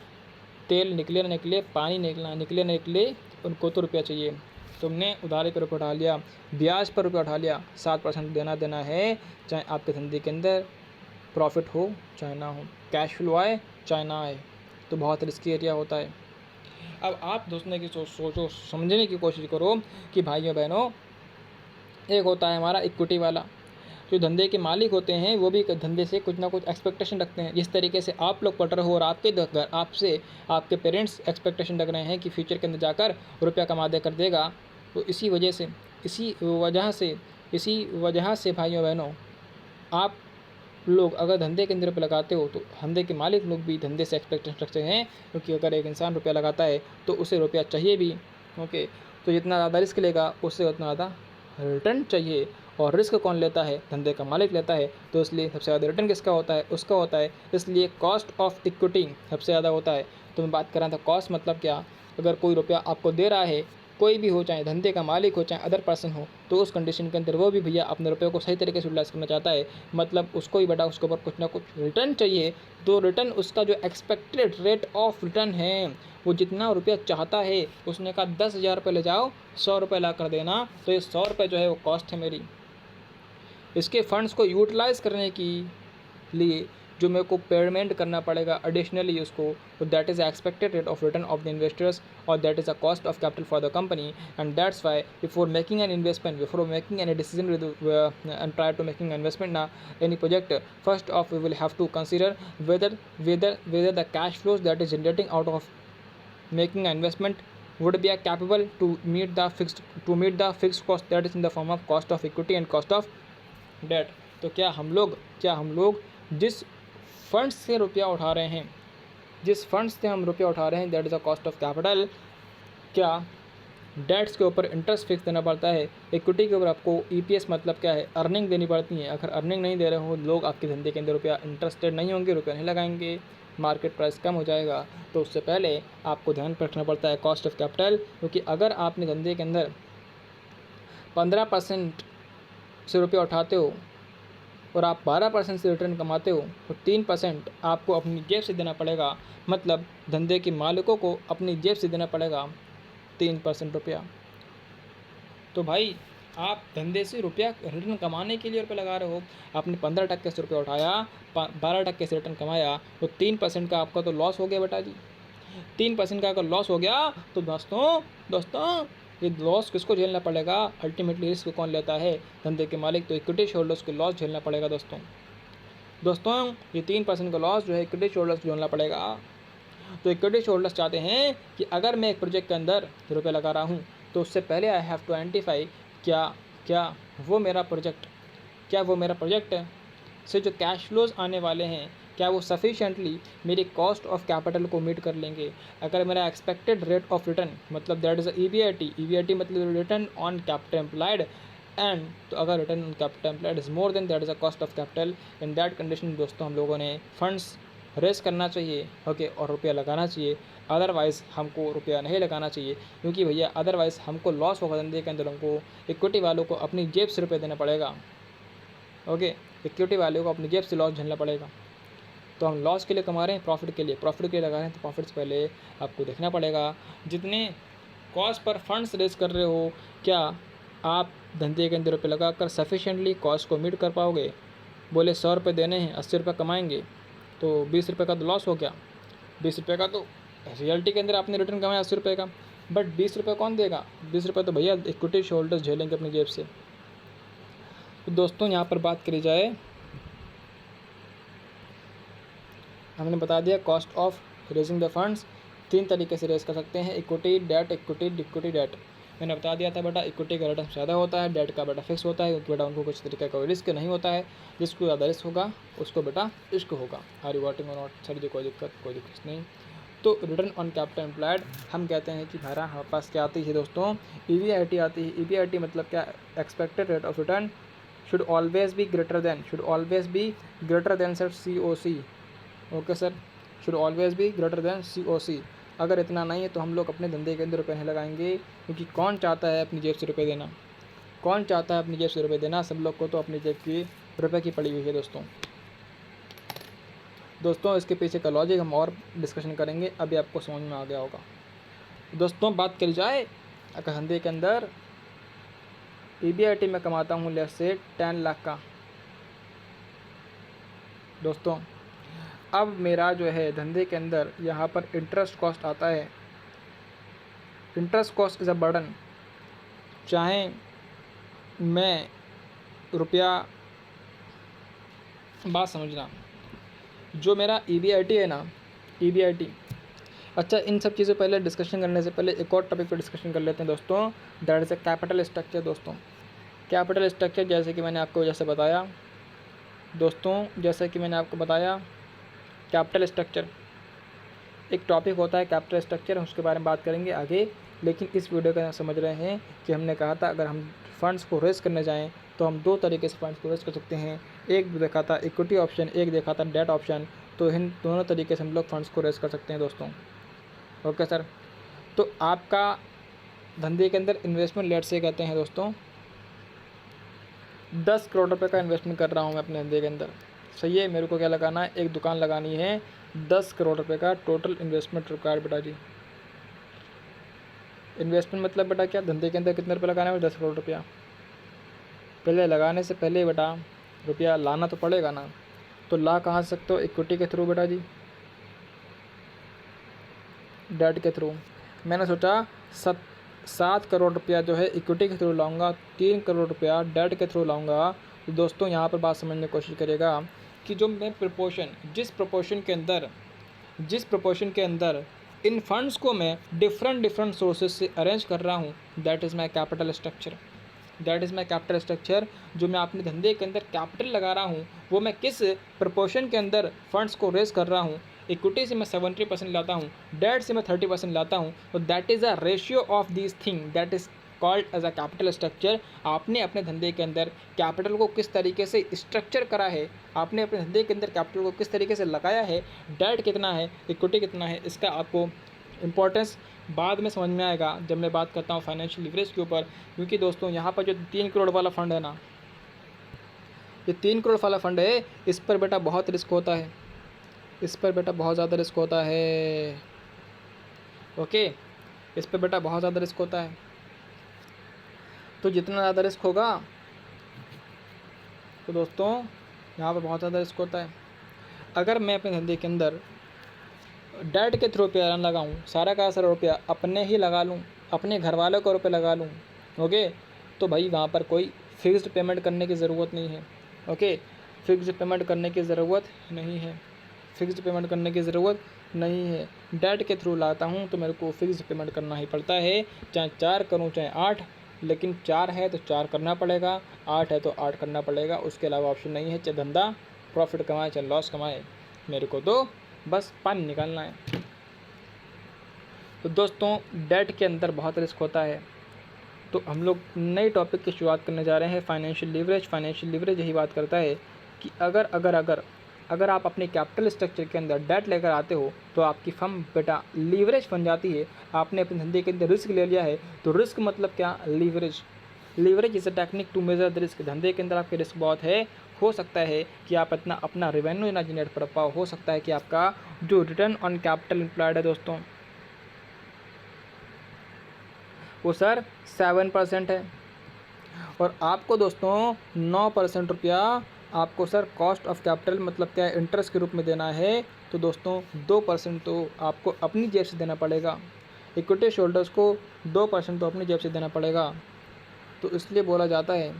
[SPEAKER 1] तेल निकले ना निकले, पानी निकले ना निकले, उनको तो रुपया चाहिए। तुमने उधारी पर रुपया उठा लिया, ब्याज पर रुपया उठा लिया, 7% देना है, चाहे आपके धंधे के अंदर प्रॉफिट हो चाहे ना हो, कैश फ्लो आए चाहे ना आए, तो बहुत रिस्की एरिया होता है। अब आप दोस्तों की सोचो, समझने की कोशिश करो कि भाइयों बहनों, एक होता है हमारा इक्विटी वाला, जो धंधे के मालिक होते हैं वो भी धंधे से कुछ ना कुछ एक्सपेक्टेशन रखते हैं। जिस तरीके से आप लोग पढ़ रहे हो और आपके घर आपसे आपके पेरेंट्स एक्सपेक्टेशन रख रहे हैं कि फ्यूचर के अंदर जाकर रुपया कमा दे कर देगा, तो इसी वजह से भाइयों बहनों, आप लोग अगर धंधे के अंदर रुपये लगाते हो तो धंधे के मालिक लोग भी धंधे से एक्सपेक्टेशन रखते हैं, क्योंकि अगर एक इंसान रुपया लगाता है तो उसे रुपया चाहिए भी। ओके, तो जितना ज़्यादा रिस्क लेगा उससे उतना ज़्यादा रिटर्न चाहिए, और रिस्क कौन लेता है, धंधे का मालिक लेता है, तो इसलिए सबसे ज़्यादा रिटर्न किसका होता है, उसका होता है। इसलिए कॉस्ट ऑफ इक्विटी सबसे ज़्यादा होता है। तो मैं बात कर रहा था कॉस्ट मतलब क्या, अगर कोई रुपया आपको दे रहा है, कोई भी हो, चाहे धंधे का मालिक हो चाहे अदर पर्सन हो, तो उस कंडीशन के अंदर वो भी भैया अपने रुपये को सही तरीके से यूटिलाइज करना चाहता है, मतलब उसको ही बेटा उसके ऊपर कुछ ना कुछ रिटर्न चाहिए। तो रिटर्न उसका जो एक्सपेक्टेड रेट ऑफ रिटर्न है, वो जितना रुपया चाहता है, उसने कहा 10,000 रुपये ले जाओ, 100 रुपये ला कर देना, तो ये 100 रुपये जो है वो कॉस्ट है मेरी। इसके फंड्स को यूटिलाइज़ करने की लिए जो मेरे को पेमेंट करना पड़ेगा एडिशनली उसको, तो that is expected rate of return of the investors, और that is a cost of capital for the company. And that's why before making an investment, before making any decision and try to making investment ना any project, first of we will have to consider whether the cash flows that is generating out of making an investment would be capable to meet the fixed cost that is in the form of cost of equity and cost of debt। तो क्या हम लोग जिस funds से रुपया उठा रहे हैं, that is a cost of capital, क्या डेट्स के ऊपर इंटरेस्ट फिक्स देना पड़ता है, इक्विटी के ऊपर आपको EPS मतलब क्या है, अर्निंग देनी पड़ती है। अगर अर्निंग नहीं दे रहे हो, लोग आपके धंधे के अंदर रुपया इंटरेस्टेड नहीं होंगे, रुपया नहीं लगाएंगे, मार्केट प्राइस कम हो जाएगा। तो उससे पहले आपको ध्यान रखना पड़ता है कॉस्ट ऑफ कैपिटल, क्योंकि अगर आपने धंधे के अंदर 15% से रुपया उठाते हो और आप 12% से रिटर्न कमाते हो, तो 3% आपको अपनी जेब से देना पड़ेगा। मतलब धंधे के मालिकों को अपनी जेब से देना पड़ेगा 3% रुपया। तो भाई आप धंधे से रुपया रिटर्न कमाने के लिए रुपया लगा रहे हो, आपने 15% से रुपया उठाया, 12% से रिटर्न कमाया, तो 3% का आपका तो लॉस हो गया बेटा जी। 3% का अगर लॉस हो गया तो दोस्तों ये लॉस किसको झेलना पड़ेगा? अल्टीमेटली रिस्क कौन लेता है? धंधे के मालिक। तो इक्विटी शेयरहोल्डर्स को लॉस झेलना पड़ेगा दोस्तों ये 3% का लॉस जो है इक्विटी शेयरहोल्डर्स को झेलना पड़ेगा। तो इक्विटी शेयरहोल्डर्स चाहते हैं कि अगर मैं एक प्रोजेक्ट के अंदर रुपये लगा रहा हूँ, तो उससे पहले आई हैव टू आइडेंटिफाई क्या वो मेरा प्रोजेक्ट से जो कैश फ्लोज आने वाले हैं, क्या वो सफिशेंटली मेरी कॉस्ट ऑफ कैपिटल को मीट कर लेंगे। अगर मेरा एक्सपेक्टेड रेट ऑफ रिटर्न मतलब दैट इज़ EBIT मतलब return on capital employed, and तो अगर return on capital employed is more than that is a cost of capital, in that condition दोस्तों हम लोगों ने फंड्स रेस करना चाहिए, ओके, और रुपया लगाना चाहिए। अदरवाइज़ हमको रुपया नहीं लगाना चाहिए, क्योंकि भैया अदरवाइज़ हमको लॉस होगा धंधे के अंदर। हमको इक्विटी वालों को अपनी जेब से रुपये देना पड़ेगा, ओके, इक्विटी वालों को अपनी जेब से लॉस झेलना पड़ेगा। तो हम लॉस के लिए कमा रहे हैं, प्रॉफिट के लिए लगा रहे हैं, तो प्रॉफिट से पहले आपको देखना पड़ेगा जितने कॉस्ट पर फंड्स रेज कर रहे हो, क्या आप धंधे के अंदर रुपये लगाकर सफिशेंटली कॉस्ट को मीट कर पाओगे। बोले 100 रुपये देने हैं, 80 रुपये कमाएंगे, तो 20 रुपये का तो लॉस हो गया। 20 रुपये का तो रियलिटी के अंदर आपने रिटर्न कमाया 80 रुपये का, बट 20 रुपये कौन देगा? 20 रुपये तो भैया इक्विटी शेयरहोल्डर्स झेलेंगे अपनी जेब से। तो दोस्तों यहाँ पर बात करी जाए, हमने बता दिया cost of raising the funds 3 तरीके से रेज कर सकते हैं, इक्विटी डेट। मैंने बता दिया था बेटा, इक्विटी का रिटर्न ज़्यादा होता है, डेट का बेटा फिक्स होता है, क्योंकि बेटा उनको कुछ तरीके का रिस्क नहीं होता है। जिसको ज़्यादा रिस्क होगा उसको बेटा रिस्क होगा। आर यू वॉटिंग और नॉट? सर जी कोई दिक्कत नहीं। तो रिटर्न ऑन कैपिटल एम्प्लॉयड हम कहते हैं कि हमारा हमारे पास क्या आती है दोस्तों? EBIT आती है। EBIT मतलब क्या? Expected rate of return should always be greater than sir COC। Okay sir, should always be greater than COC। अगर इतना नहीं है तो हम लोग अपने धंधे के अंदर रुपये नहीं लगाएंगे, क्योंकि कौन चाहता है अपनी जेब से रुपये देना? कौन चाहता है अपनी जेब से रुपये देना? सब लोग को तो अपनी जेब की रुपये की पड़ी हुई है दोस्तों इसके पीछे का लॉजिक हम और डिस्कशन करेंगे, अभी आपको समझ में आ गया होगा। दोस्तों बात करी जाए, अगर धंधे के अंदर EBIT में कमाता हूँ लेट्स से 10 लाख का, दोस्तों अब मेरा जो है धंधे के अंदर यहाँ पर इंटरेस्ट कॉस्ट आता है। Interest cost is a burden. चाहे मैं रुपया, बात समझना, जो मेरा EBIT है ना, EBIT, अच्छा इन सब चीज़ों पहले डिस्कशन करने से पहले एक और टॉपिक पर डिस्कशन कर लेते हैं दोस्तों, that is a capital structure. दोस्तों कैपिटल स्ट्रक्चर जैसे कि मैंने आपको बताया कैपिटल स्ट्रक्चर एक टॉपिक होता है, कैपिटल स्ट्रक्चर, उसके बारे में बात करेंगे आगे। लेकिन इस वीडियो का समझ रहे हैं कि हमने कहा था अगर हम फंड्स को रेस करने जाएं तो हम 2 तरीके से फंड्स को रेस कर सकते हैं। एक देखा था इक्विटी ऑप्शन, एक देखा था डेट ऑप्शन। तो इन दोनों तरीके से हम लोग फंड्स को रेस कर सकते हैं दोस्तों। ओके सर, तो आपका धंधे के अंदर इन्वेस्टमेंट लेट से कहते हैं दोस्तों 10 करोड़ रुपये का इन्वेस्टमेंट कर रहा हूँ मैं अपने धंधे के अंदर, सही है। मेरे को क्या लगाना है? एक दुकान लगानी है, 10 करोड़ रुपये का टोटल इन्वेस्टमेंट रिक्वायर्ड बेटा जी। इन्वेस्टमेंट मतलब बेटा क्या? धंधे के अंदर कितने रुपये लगाना है? 10 करोड़ रुपया। पहले लगाने से पहले बेटा रुपया लाना तो पड़ेगा ना, तो ला कहाँ से सकते हो? इक्विटी के थ्रू बेटा जी, डेट के थ्रू। मैंने सोचा 7 करोड़ रुपया जो है इक्विटी के थ्रू लाऊंगा, 3 करोड़ रुपया डेट के थ्रू लाऊंगा। तो दोस्तों यहाँ पर बात समझने की कोशिश करिएगा कि जो मैं जिस प्रपोर्शन के अंदर इन फंड्स को मैं डिफरेंट सोर्सेज से अरेंज कर रहा हूँ, that is my capital structure. जो मैं अपने धंधे के अंदर कैपिटल लगा रहा हूँ, वो मैं किस प्रपोर्शन के अंदर फंड्स को रेज कर रहा हूँ, इक्विटी से मैं 70% लाता हूँ, डेट से मैं 30% लाता हूँ, तो that is a ratio of this thing that is called as a capital structure. आपने अपने धंधे के अंदर कैपिटल को किस तरीके से स्ट्रक्चर करा है, आपने अपने धंधे के अंदर कैपिटल को किस तरीके से लगाया है, डेट कितना है, इक्विटी कितना है, इसका आपको इंपॉर्टेंस बाद में समझ में आएगा जब मैं बात करता हूँ फाइनेंशियल लीवरेज के ऊपर। क्योंकि दोस्तों यहाँ पर जो 3 करोड़ वाला फंड है ना, ये 3 करोड़ वाला फंड है, इस पर बेटा बहुत रिस्क होता है, इस पर बेटा बहुत ज़्यादा रिस्क होता है। ओके, इस पर बेटा बहुत ज़्यादा रिस्क होता है। तो जितना ज़्यादा रिस्क होगा तो दोस्तों यहाँ पर बहुत ज़्यादा रिस्क होता है। अगर मैं अपने धंधे के अंदर डेट के थ्रू पे रन लगाऊँ, सारा का सारा रुपया अपने ही लगा लूँ, अपने घर वालों का रुपये लगा लूँ, ओके, तो भाई वहाँ पर कोई फिक्स्ड पेमेंट करने की ज़रूरत नहीं है। ओके, फिक्स्ड पेमेंट करने की ज़रूरत नहीं है, फिक्स्ड पेमेंट करने की ज़रूरत नहीं है। डेट के थ्रू लाता हूँ तो मेरे को फिक्स्ड पेमेंट करना ही पड़ता है, चाहे 4 करूँ चाहे 8, लेकिन 4 है तो 4 करना पड़ेगा, 8 है तो 8 करना पड़ेगा, उसके अलावा ऑप्शन नहीं है। चाहे धंधा प्रॉफिट कमाए चाहे लॉस कमाए, मेरे को तो बस पानी निकालना है। तो दोस्तों डेट के अंदर बहुत रिस्क होता है। तो हम लोग नए टॉपिक की शुरुआत करने जा रहे हैं, फाइनेंशियल लीवरेज। फाइनेंशियल लीवरेज यही बात करता है कि अगर आप अपने कैपिटल स्ट्रक्चर के अंदर डेट लेकर आते हो तो आपकी फर्म बेटा लीवरेज बन जाती है। आपने अपने धंधे के अंदर रिस्क ले लिया है, तो रिस्क मतलब क्या, leverage. Leverage is a technique to measure the risk. धंधे के अंदर आपके रिस्क बहुत है, हो सकता है कि आप अपना रेवेन्यू ना जनरेट कर पाओ, हो सकता है कि आपका जो रिटर्न ऑन कैपिटल एम्प्लॉयड है दोस्तों वो सर 7% है, और आपको दोस्तों 9% रुपया आपको सर कॉस्ट ऑफ कैपिटल मतलब क्या है, इंटरेस्ट के रूप में देना है। तो दोस्तों 2% तो आपको अपनी जेब से देना पड़ेगा, इक्विटी शोल्डर्स को 2% तो अपनी जेब से देना पड़ेगा। तो इसलिए बोला जाता है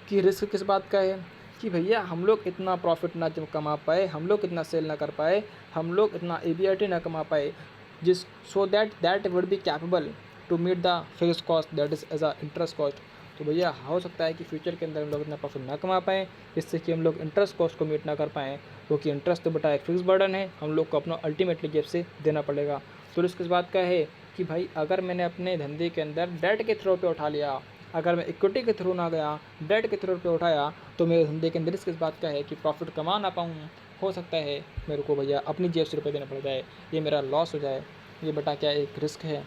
[SPEAKER 1] कि रिस्क किस बात का है कि भैया हम लोग इतना प्रॉफिट ना कमा पाए, हम लोग इतना सेल ना कर पाए, हम लोग इतना EBIT ना कमा पाए, जिस so that would be capable to meet the fixed cost that is as a interest cost. तो भैया हो सकता है कि फ्यूचर के अंदर हम लोग इतना प्रॉफिट ना कमा पाएँ, जिससे कि हम लोग इंटरेस्ट कॉस्ट को मीट ना कर पाएँ, क्योंकि इंटरेस्ट तो बेटा एक फिक्स बर्डन है, हम लोग को अपना अल्टीमेटली जेब से देना पड़ेगा। तो रिस्क इस बात का है कि भाई अगर मैंने अपने धंधे के अंदर डेट के थ्रू पे उठा लिया, अगर मैं इक्विटी के थ्रू ना गया, डेट के थ्रू पे उठाया, तो मेरे धंधे के अंदर रिस्क इस बात का है कि प्रॉफिट कमा ना पाऊँ, हो सकता है मेरे को भैया अपनी जेब से रुपये देना पड़ जाए, ये मेरा लॉस हो जाए। ये बेटा क्या एक रिस्क है।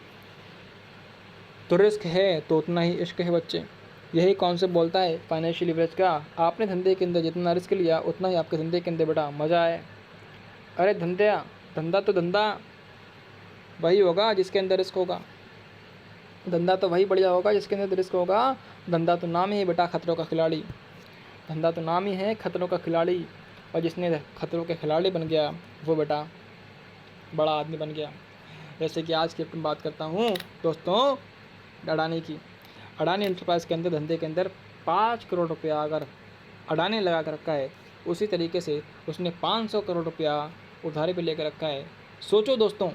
[SPEAKER 1] तो रिस्क है तो उतना ही इश्क है बच्चे, यही कॉन्सेप्ट बोलता है फाइनेंशियल लीवरेज का। आपने धंधे के अंदर जितना रिस्क लिया उतना ही आपके धंधे के अंदर बेटा मज़ा आए। अरे धंधा तो धंधा वही होगा जिसके अंदर रिस्क होगा, धंधा तो वही बढ़िया होगा जिसके अंदर रिस्क होगा। धंधा तो नाम ही है बेटा खतरों का खिलाड़ी, धंधा तो नाम ही है खतरों का खिलाड़ी, और जिसने खतरों के खिलाड़ी बन गया वो बेटा बड़ा आदमी बन गया। जैसे कि आज की अपनी बात करता हूँ दोस्तों अडानी की। अडानी एंटरप्राइज़ के अंदर धंधे के अंदर 5 करोड़ रुपया अगर अडानी ने लगा कर रखा है, उसी तरीके से उसने 500 करोड़ रुपया उधारी पे लेकर रखा है। सोचो दोस्तों,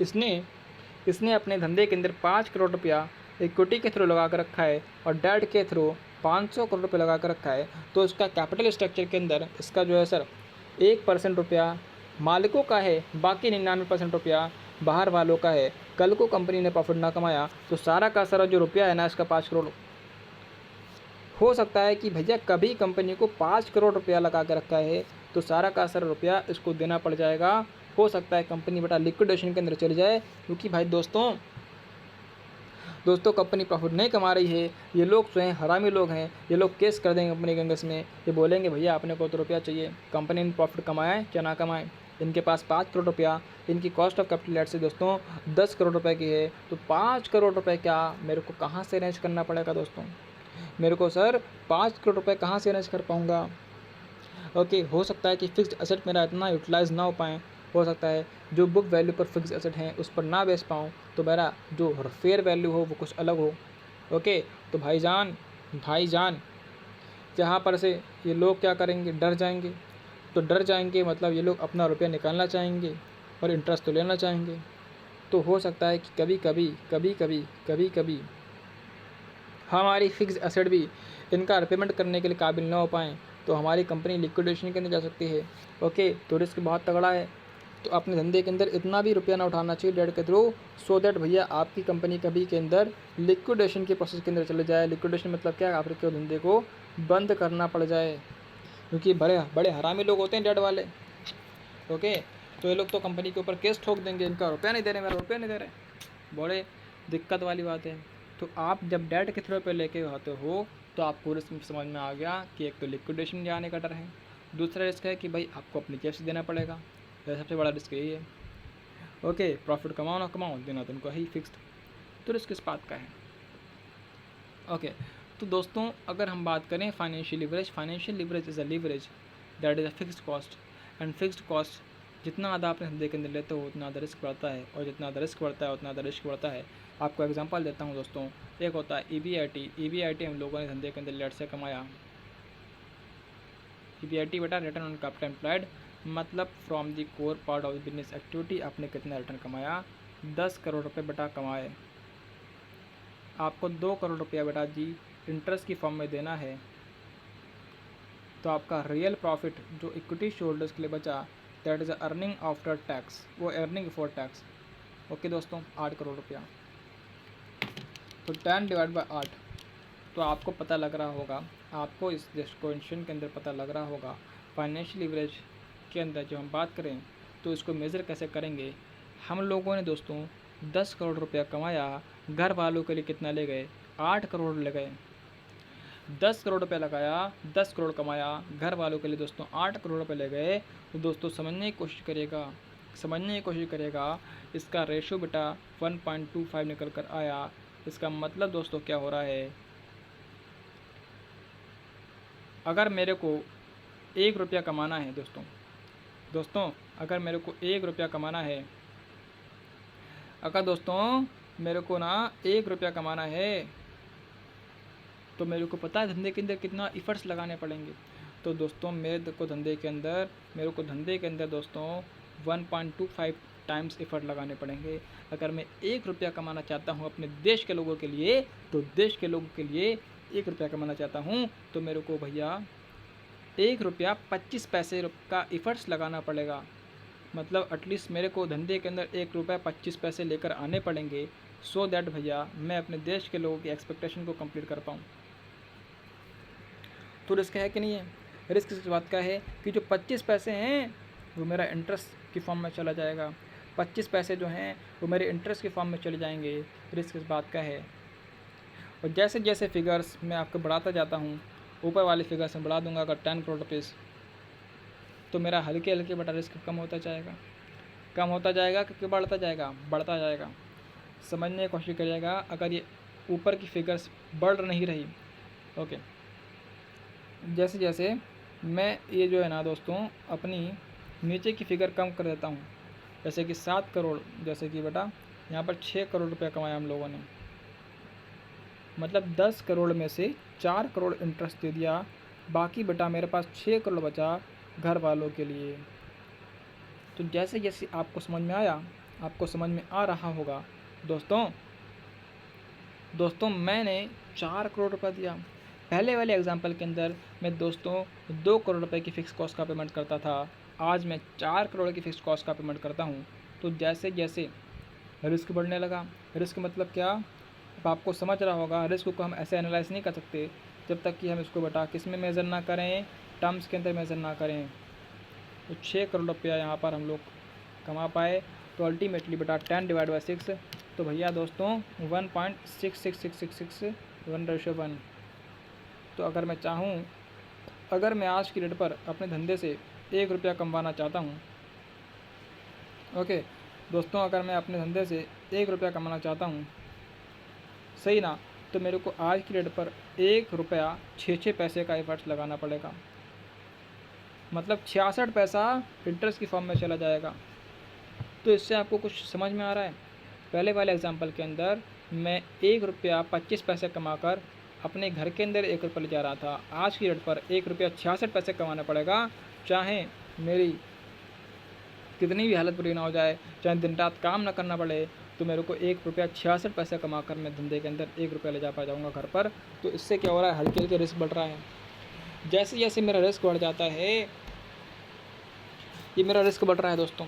[SPEAKER 1] इसने अपने धंधे के अंदर 5 करोड़ रुपया इक्विटी के थ्रू लगा कर रखा है और डेट के थ्रू 500 करोड़ रुपये लगा कर रखा है। तो इसका कैपिटल स्ट्रक्चर के अंदर इसका जो है सर 1% रुपया मालिकों का है, बाकी 99% रुपया बाहर वालों का है। कल को कंपनी ने प्रॉफिट ना कमाया तो सारा का सारा जो रुपया है ना इसका 5 करोड़, हो सकता है कि भैया कभी कंपनी को 5 करोड़ रुपया लगा के रखा है तो सारा का सारा रुपया इसको देना पड़ जाएगा। हो सकता है कंपनी बेटा लिक्विडेशन के अंदर चली जाए, क्योंकि भाई दोस्तों कंपनी प्रॉफिट नहीं कमा रही है। ये लोग जो हैं हरामी लोग हैं, ये लोग केस कर देंगे कंपनी के अंदर में, ये बोलेंगे भैया आपने को तो रुपया चाहिए, कंपनी ने प्रॉफिट कमाए क्या ना कमाए, इनके पास 5 करोड़ रुपया, इनकी कॉस्ट ऑफ कैपिटल एट से दोस्तों 10 करोड़ रुपए की है, तो 5 करोड़ रुपए क्या मेरे को कहाँ से अरेंज करना पड़ेगा दोस्तों, मेरे को सर 5 करोड़ रुपए कहाँ से अरेंज कर पाऊँगा। ओके, हो सकता है कि फिक्स्ड एसेट मेरा इतना यूटिलाइज़ ना हो पाए, हो सकता है जो बुक वैल्यू पर फिक्स एसेट हैं उस पर ना बेच पाऊँ, तो मेरा जो फेयर वैल्यू हो वो कुछ अलग हो। ओके, तो भाईजान जहाँ पर से ये लोग क्या करेंगे, डर जाएंगे। तो डर जाएंगे मतलब ये लोग अपना रुपया निकालना चाहेंगे और इंटरेस्ट तो लेना चाहेंगे। तो हो सकता है कि कभी कभी हमारी फिक्स एसेट भी इनका रिपेमेंट करने के लिए काबिल ना हो पाएँ, तो हमारी कंपनी लिक्विडेशन के अंदर जा सकती है। ओके, तो रिस्क बहुत तगड़ा है। तो अपने धंधे के अंदर इतना भी रुपया ना उठाना चाहिए डेट के थ्रू, सो दैट भैया आपकी कंपनी कभी के अंदर लिक्विडेशन के प्रोसेस के अंदर चले जाए। लिक्विडेशन मतलब क्या, आपके धंधे को बंद करना पड़ जाए, क्योंकि बड़े बड़े हरामी लोग होते हैं डेट वाले। ओके, तो ये लोग तो कंपनी के ऊपर केस ठोक देंगे, इनका रुपया नहीं दे रहे, मेरा रुपया नहीं दे रहे, बड़े दिक्कत वाली बात है। तो आप जब डेट के थ्रू पे लेके आते हो तो आपको रिस्क समझ में आ गया कि एक तो लिक्विडेशन जाने का डर है, दूसरा रिस्क है कि भाई आपको अपनी जेब से देना पड़ेगा, तो सबसे बड़ा रिस्क यही है। ओके, प्रॉफिट कमाओ ना कमाओ, देना तो उनको है ही फिक्स्ड, तो रिस्क किस बात का है। ओके, तो दोस्तों अगर हम बात करें financial leverage is a leverage that is a fixed cost, and fixed cost जितना ज़्यादा अपने धंधे के अंदर लेते हो उतना ज़्यादा रिस्क बढ़ता है, और जितना ज़्यादा रिस्क बढ़ता है उतना ज़्यादा रिस्क बढ़ता है। आपको एग्जांपल देता हूँ दोस्तों, एक होता है EBIT हम लोगों ने धंधे के अंदर लेट से कमाया। EBIT बेटा रिटर्न ऑन कैपिटल एम्प्लॉयड, मतलब from the core part of the business activity आपने कितना रिटर्न कमाया, 10 करोड़ रुपये बेटा कमाए। आपको 2 करोड़ रुपया बेटा जी इंटरेस्ट की फॉर्म में देना है, तो आपका रियल प्रॉफिट जो इक्विटी शेयरहोल्डर्स के लिए बचा that is earning after tax, वो अर्निंग बिफोर टैक्स। ओके दोस्तों, 8 करोड़ रुपया, तो 10 डिवाइड बाय 8, तो आपको पता लग रहा होगा, आपको इस क्वेश्चन के अंदर पता लग रहा होगा फाइनेंशियल लीवरेज के अंदर जो हम बात करें तो इसको मेज़र कैसे करेंगे। हम लोगों ने दोस्तों 10 करोड़ रुपया कमाया, घर वालों के लिए कितना ले गए, 8 करोड़ ले गए। 10 करोड़ रुपया लगाया, 10 करोड़ कमाया, घर वालों के लिए दोस्तों 8 करोड़ रुपये ले गए। तो दोस्तों समझने की कोशिश करेगा, इसका रेशो बेटा 1.25 निकल कर आया। इसका मतलब दोस्तों क्या हो रहा है, अगर मेरे को 1 रुपया कमाना है दोस्तों अगर मेरे को 1 रुपया कमाना है, अगर दोस्तों मेरे को ना 1 रुपया कमाना है, तो मेरे को पता है धंधे के अंदर कितना इफ़र्ट्स लगाने पड़ेंगे। तो दोस्तों मेरे को धंधे के अंदर दोस्तों 1.25 टाइम्स एफर्ट लगाने पड़ेंगे। अगर मैं 1 रुपया कमाना चाहता हूँ अपने देश के लोगों के लिए, तो देश के लोगों के लिए 1 रुपया कमाना चाहता हूँ, तो मेरे को भैया 1 रुपया 25 पैसे का इफ़र्ट्स लगाना पड़ेगा। मतलब एटलीस्ट मेरे को धंधे के अंदर 1 रुपया 25 पैसे लेकर आने पड़ेंगे, सो दैट भैया मैं अपने देश के लोगों की एक्सपेक्टेशन को कंप्लीट कर पाऊँ। तो रिस्क है कि नहीं है? रिस्क इस बात का है कि जो 25 पैसे हैं वो मेरा इंटरेस्ट की फॉर्म में चला जाएगा, 25 पैसे जो हैं वो मेरे इंटरेस्ट के फॉर्म में चले जाएंगे। रिस्क इस बात का है। और जैसे जैसे फिगर्स मैं आपको बढ़ाता जाता हूँ, ऊपर वाले फिगर्स में बढ़ा दूंगा अगर 10 करोड़ रुपीज़, तो मेरा हल्के हल्के बटा रिस्क कम होता जाएगा क्योंकि बढ़ता जाएगा। समझने की कोशिश करिएगा, अगर ये ऊपर की फिगर्स बढ़ नहीं रही, ओके, जैसे जैसे मैं ये जो है ना दोस्तों अपनी नीचे की फिगर कम कर देता हूँ, जैसे कि 7 करोड़, जैसे कि बेटा यहाँ पर 6 करोड़ रुपया कमाया हम लोगों ने, मतलब 10 करोड़ में से 4 करोड़ इंटरेस्ट दे दिया, बाकी बेटा मेरे पास 6 करोड़ बचा घर वालों के लिए। तो जैसे जैसे आपको समझ में आया, आपको समझ में आ रहा होगा दोस्तों मैंने 4 करोड़ रुपया दिया। पहले वाले एग्जांपल के अंदर मैं दोस्तों 2 करोड़ रुपए की फ़िक्स कॉस्ट का पेमेंट करता था, आज मैं 4 करोड़ की फ़िक्स कॉस्ट का पेमेंट करता हूँ। तो जैसे जैसे रिस्क बढ़ने लगा, रिस्क मतलब क्या, अब आपको समझ रहा होगा, रिस्क को हम ऐसे एनालाइज नहीं कर सकते जब तक कि हम इसको बेटा किस में मेज़र ना करें, टर्म्स के अंदर मेज़र ना करें। तो 6 करोड़ रुपया यहाँ पर हम लोग कमा पाए, तो अल्टीमेटली बेटा 10 डिवाइड बाई 6, तो भैया दोस्तों 1.66666 1:1। तो अगर मैं चाहूँ, अगर मैं आज की डेट पर अपने धंधे से 1 रुपया कमाना चाहता हूँ, ओके दोस्तों, अगर मैं अपने धंधे से 1 रुपया कमाना चाहता हूँ, सही ना, तो मेरे को आज की डेट पर 1 रुपया 6 पैसे का एफर्ट्स लगाना पड़ेगा, मतलब 66 पैसा इंटरेस्ट की फॉर्म में चला जाएगा। तो इससे आपको कुछ समझ में आ रहा है? पहले वाले एग्जांपल के अंदर मैं 1 रुपया 25 पैसे कमाकर अपने घर के अंदर 1 रुपया ले जा रहा था, आज की डेट पर 1 रुपया 66 पैसे कमाना पड़ेगा, चाहे मेरी कितनी भी हालत बुरी ना हो जाए, चाहे दिन रात काम ना करना पड़े, तो मेरे को 1 रुपया 66 पैसे कमाकर मैं धंधे के अंदर 1 रुपया ले जा पा जाऊँगा घर पर। तो इससे क्या हो रहा है, हल्के हल्के रिस्क बढ़ रहा है। जैसे जैसे मेरा रिस्क बढ़ जाता है, ये मेरा रिस्क बढ़ रहा है दोस्तों,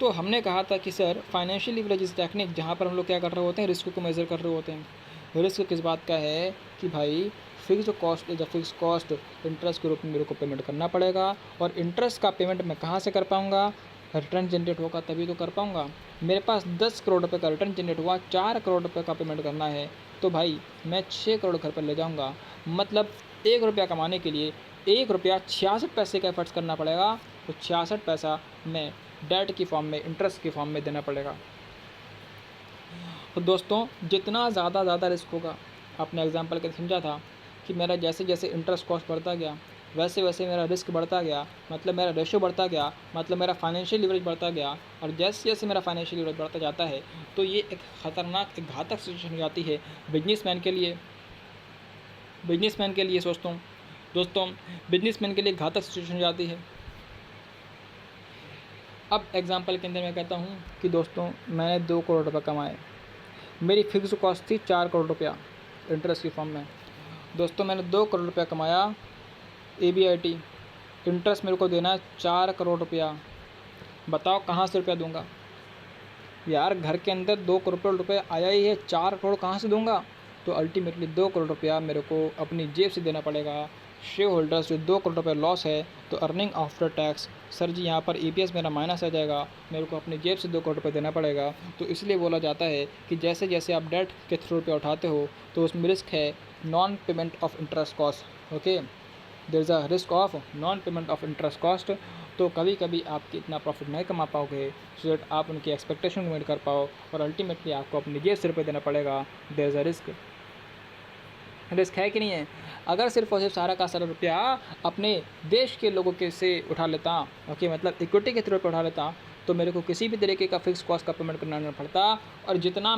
[SPEAKER 1] तो हमने कहा था कि सर फाइनेंशियल लीवरेज टेक्निक जहाँ पर हम लोग क्या कर रहे होते हैं, रिस्क को मेज़र कर रहे होते हैं। रिस्क किस बात का है कि भाई फिक्स कॉस्ट इंटरेस्ट के रूप में मेरे को पेमेंट करना पड़ेगा, और इंटरेस्ट का पेमेंट मैं कहाँ से कर पाऊँगा, रिटर्न जनरेट होगा तभी तो कर पाऊँगा। मेरे पास 10 करोड़ रुपये का रिटर्न जनरेट हुआ, 4 करोड़ रुपये का पेमेंट करना है, तो भाई मैं 6 करोड़ घर पर ले जाऊँगा। मतलब 1 रुपया कमाने के लिए 1 रुपया 66 पैसे का एफर्ट्स करना पड़ेगा, तो 66 पैसा मैं डेट की फॉर्म में, इंटरेस्ट की फॉर्म में देना पड़ेगा। तो दोस्तों जितना ज़्यादा रिस्क होगा, आपने एग्जांपल के समझा था कि मेरा जैसे जैसे इंटरेस्ट कॉस्ट बढ़ता गया वैसे वैसे मेरा रिस्क बढ़ता गया, मतलब मेरा रेशो बढ़ता गया, मतलब मेरा फाइनेंशियल लीवरेज बढ़ता गया। और जैसे जैसे मेरा फाइनेंशियल लीवरेज बढ़ता जाता है तो ये एक ख़तरनाक, एक घातक सिचुएशन हो जाती है बिजनेसमैन के लिए। दोस्तों बिजनेसमैन के लिए घातक सिचुएशन हो जाती है। अब एग्जांपल के अंदर मैं कहता हूँ कि दोस्तों मैंने 2 करोड़ रुपये कमाए, मेरी फिक्स कॉस्ट थी 4 करोड़ रुपया इंटरेस्ट की फॉर्म में। दोस्तों मैंने 2 करोड़ रुपया कमाया, ABIT इंटरेस्ट मेरे को देना है 4 करोड़ रुपया। बताओ कहाँ से रुपया दूंगा यार, घर के अंदर 2 करोड़ रुपये आया ही है, 4 करोड़ कहाँ से दूंगा। तो अल्टीमेटली 2 करोड़ रुपया मेरे को अपनी जेब से देना पड़ेगा। शेयर होल्डर्स जो 2 करोड़ रुपये लॉस है, तो earning after tax sir ji यहाँ पर EPS मेरा माइनस आ जाएगा, मेरे को अपनी जेब से 2 करोड़ रुपये देना पड़ेगा। तो इसलिए बोला जाता है कि जैसे जैसे आप डेट के थ्रू रुपये उठाते हो तो उसमें रिस्क है non payment of interest cost. Okay, there is a risk of non payment of interest cost. तो कभी कभी आप इतना प्रॉफिट नहीं कमा पाओगे सो दैट आप उनकी एक्सपेक्टेशन को मीट कर पाओ, और अल्टीमेटली आपको अपनी जेब से रुपये देना पड़ेगा। देयर इज़ अ रिस्क है कि नहीं है। अगर सिर्फ और सिर्फ सारा का सारा रुपया अपने देश के लोगों के से उठा लेता, ओके, मतलब इक्विटी के थ्रू पे उठा लेता, तो मेरे को किसी भी तरीके का फिक्स कॉस्ट का पेमेंट करना नहीं पड़ता, और जितना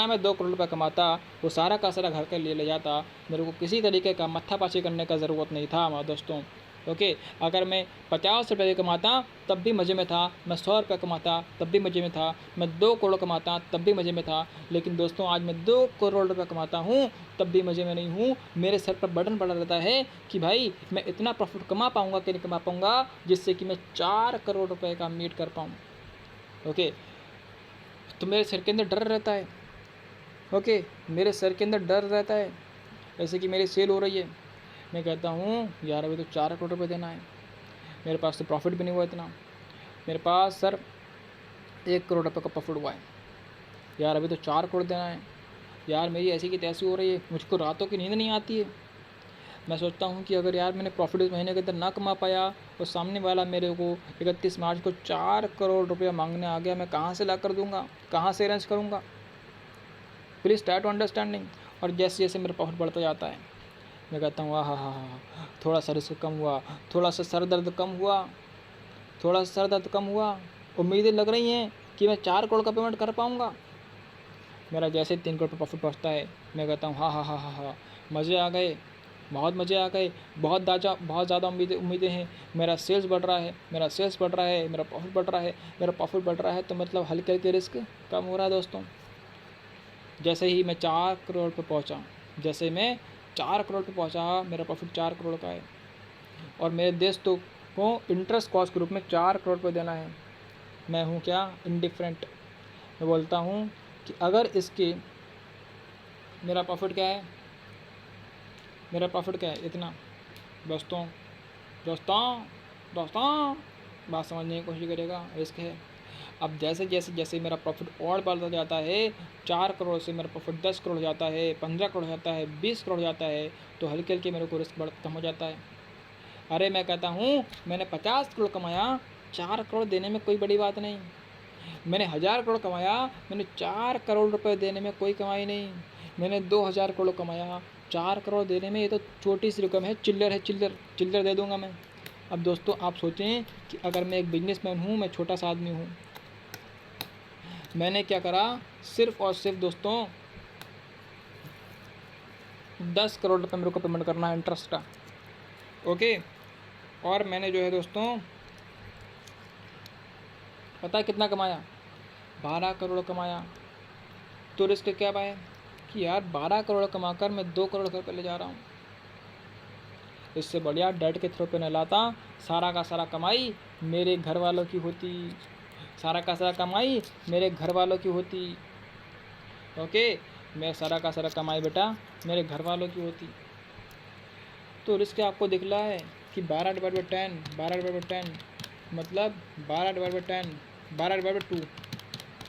[SPEAKER 1] मैं 2 करोड़ रुपये कमाता वो सारा का सारा घर के लिए ले जाता। मेरे को किसी तरीके का मत्थापाची करने का ज़रूरत नहीं था हमारे दोस्तों। ओके, अगर मैं 50 रुपये कमाता तब भी मज़े में था, मैं 100 रुपये कमाता तब भी मज़े में था, मैं 2 करोड़ कमाता तब भी मज़े में था। लेकिन दोस्तों आज मैं 2 करोड़ रुपये कमाता हूँ तब भी मज़े में नहीं हूँ। मेरे सर पर बर्डन पड़ा रहता है कि भाई मैं इतना प्रॉफिट कमा पाऊँगा कि नहीं कमा पाऊँगा जिससे कि मैं 4 करोड़ रुपये का मीट कर पाऊँ। ओके, तो मेरे सर के अंदर डर रहता है। ओके, मेरे सर के अंदर डर रहता है, जैसे कि मेरी सेल हो रही है, मैं कहता हूँ यार अभी तो 4 करोड़ रुपये देना है, मेरे पास तो प्रॉफिट भी नहीं हुआ इतना, मेरे पास सर 1 करोड़ रुपये का प्रॉफिट हुआ है, यार अभी तो 4 करोड़ देना है, यार मेरी ऐसी की तैसी हो रही है, मुझको रातों की नींद नहीं आती है। मैं सोचता हूँ कि अगर यार मैंने प्रॉफिट इस महीने के अंदर ना कमा पाया और सामने वाला मेरे को 31 मार्च को 4 करोड़ रुपया मांगने आ गया, मैं कहाँ से ला कर दूँगा, कहाँ से अरेंज करूँगा। Please try to understanding. और जैसे जैसे मेरा प्रॉफिट बढ़ता जाता है मैं कहता हूँ हाँ, थोड़ा सा रिस्क कम हुआ, थोड़ा सा सर दर्द कम हुआ, उम्मीदें लग रही हैं कि मैं 4 करोड़ का पेमेंट कर पाऊँगा। मेरा जैसे 3 करोड़ पर प्रॉफिट पहुँचता है मैं कहता हूँ हाँ, मज़े आ गए, बहुत मज़े आ गए, बहुत ज़्यादा उम्मीदें हैं, मेरा सेल्स बढ़ रहा है, मेरा प्रॉफिट बढ़ रहा है, तो मतलब हल्के हल्के रिस्क कम हो रहा है दोस्तों। जैसे ही मैं 4 करोड़ पे पहुंचा, मेरा प्रॉफिट 4 करोड़ का है, और मेरे दोस्तों को इंटरेस्ट कॉस्ट के रूप में 4 करोड़ रुपये देना है। मैं हूँ क्या, इंडिफरेंट। मैं बोलता हूँ कि अगर इसके मेरा प्रॉफिट क्या है इतना। दोस्तों बात समझने की कोशिश करेगा, रिस्क है। अब जैसे जैसे मेरा प्रॉफिट और बढ़ता जाता है, 4 करोड़ से मेरा प्रॉफिट 10 करोड़ हो जाता है, 15 करोड़ हो जाता है, 20 करोड़ हो जाता है, तो हल्के हल्के मेरे को रिस्क कम हो जाता है। अरे मैं कहता हूँ मैंने 50 करोड़ कमाया, 4 करोड़ देने में कोई बड़ी बात नहीं। मैंने 1000 करोड़ कमाया, मैंने 4 करोड़ रुपये देने में कोई कमाई नहीं। मैंने 2000 करोड़ कमाया, 4 करोड़ देने में ये तो छोटी सी रकम है, चिल्लर दे दूँगा मैं। अब दोस्तों आप सोचें कि अगर मैं एक बिजनेसमैन हूँ, मैं छोटा सा आदमी हूँ, मैंने क्या करा, सिर्फ और सिर्फ दोस्तों 10 करोड़ रुपये मेरे को पेमेंट करना है इंटरेस्ट का। ओके, और मैंने जो है दोस्तों पता है कितना कमाया, 12 करोड़ कमाया। तो रिस्क क्या है कि यार 12 करोड़ कमाकर मैं 2 करोड़ रुपये ले जा रहा हूँ। इससे बढ़िया डेट के थ्रू पे न लाता, सारा का सारा कमाई मेरे घर वालों की होती, सारा का सारा कमाई मेरे घर वालों की होती। ओके, मैं सारा का सारा कमाई बेटा मेरे घर वालों की होती। तो रिस्क आपको दिख रहा है कि 12/10, 12/10 मतलब 12/10, 12/2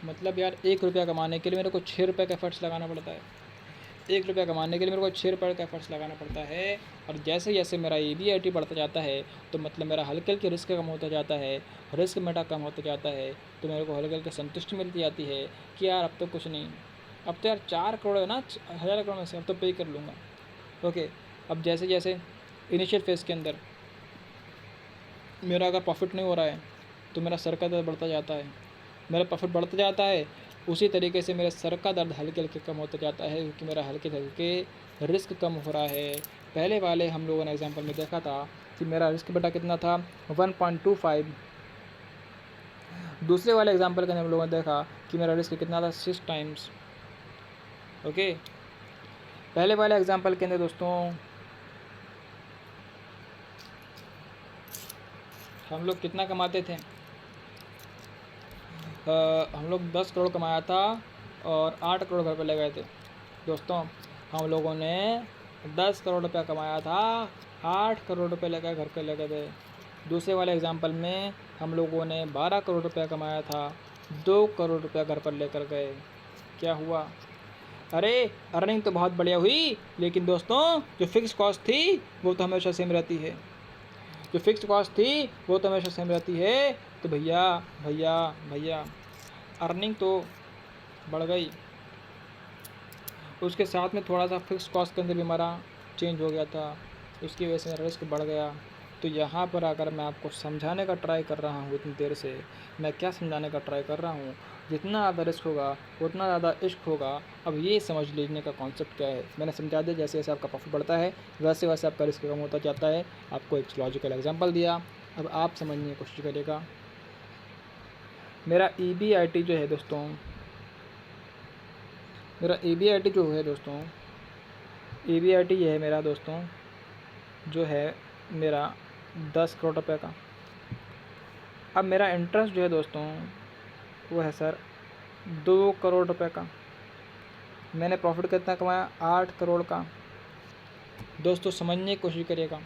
[SPEAKER 1] मतलब यार 1 रुपया कमाने के लिए मेरे को 6 रुपये का एफर्ट्स लगाना पड़ता है। 1 रुपया कमाने के लिए मेरे को 6 रुपये का एफर्ट्स लगाना पड़ता है। और जैसे जैसे मेरा EBIT बढ़ता जाता है तो मतलब मेरा हल्के हल्के रिस्क कम होता जाता है, रिस्क मेरा कम होता जाता है। तो मेरे को हल्के हल्के संतुष्टि मिलती जाती है कि यार अब तो कुछ नहीं, अब तो यार 4 करोड़ है ना 1000 करोड़ में से, अब तो पे कर लूँगा। ओके, अब जैसे जैसे इनिशियल फेज़ के अंदर मेरा अगर प्रॉफिट नहीं हो रहा है तो मेरा सर का दर्द बढ़ता जाता है, मेरा प्रॉफिट बढ़ता जाता है, उसी तरीके से मेरे सर का दर्द हल्के हल्के कम होता जाता है क्योंकि मेरा हल्के हल्के रिस्क कम हो रहा है। पहले वाले हम लोगों ने एग्जांपल में देखा था कि मेरा रिस्क बेटा कितना था 1.25। दूसरे वाले एग्जांपल के अंदर हम लोगों ने देखा कि मेरा रिस्क कितना था 6 टाइम्स। ओके, पहले वाले एग्जांपल के अंदर दोस्तों हम लोग कितना कमाते थे, हम लोग 10 करोड़ कमाया था और 8 करोड़ घर पे ले गए थे। दोस्तों हम लोगों ने 10 करोड़ रुपया कमाया था, 8 करोड़ रुपये लेकर घर पे ले गए थे। दूसरे वाले एग्जांपल में हम लोगों ने 12 करोड़ रुपया कमाया था, 2 करोड़ रुपया घर पर लेकर गए। क्या हुआ? अरे अर्निंग तो बहुत बढ़िया हुई, लेकिन दोस्तों जो फिक्स कॉस्ट थी वो तो हमेशा सेम रहती है, जो फिक्स्ड कॉस्ट थी वो तो हमेशा सेम रहती है। तो भैया भैया भैया अर्निंग तो बढ़ गई, उसके साथ में थोड़ा सा फिक्स कॉस्ट के अंदर भी हमारा चेंज हो गया था, उसकी वजह से मेरा रिस्क बढ़ गया। तो यहाँ पर अगर मैं आपको समझाने का ट्राई कर रहा हूँ इतनी देर से, मैं क्या समझाने का ट्राई कर रहा हूँ, जितना ज़्यादा रिस्क होगा उतना ज़्यादा इश्क होगा। अब ये समझ लीजिए का कॉन्सेप्ट क्या है, मैंने समझा दिया। जैसे जैसे आपका प्रॉफिट बढ़ता है वैसे वैसे आपका रिस्क कम होता जाता है। आपको एक लॉजिकल एग्जांपल दिया, अब आप समझने की कोशिश करिएगा। मेरा EBIT जो है दोस्तों, मेरा EBIT जो है दोस्तों, EBIT ये है मेरा दोस्तों जो है मेरा 10 करोड़ रुपये का। अब मेरा इंटरेस्ट जो है दोस्तों वो है सर 2 करोड़ रुपये का। मैंने प्रॉफिट कितना कमाया? 8 करोड़ का। दोस्तों समझने की कोशिश करिएगा।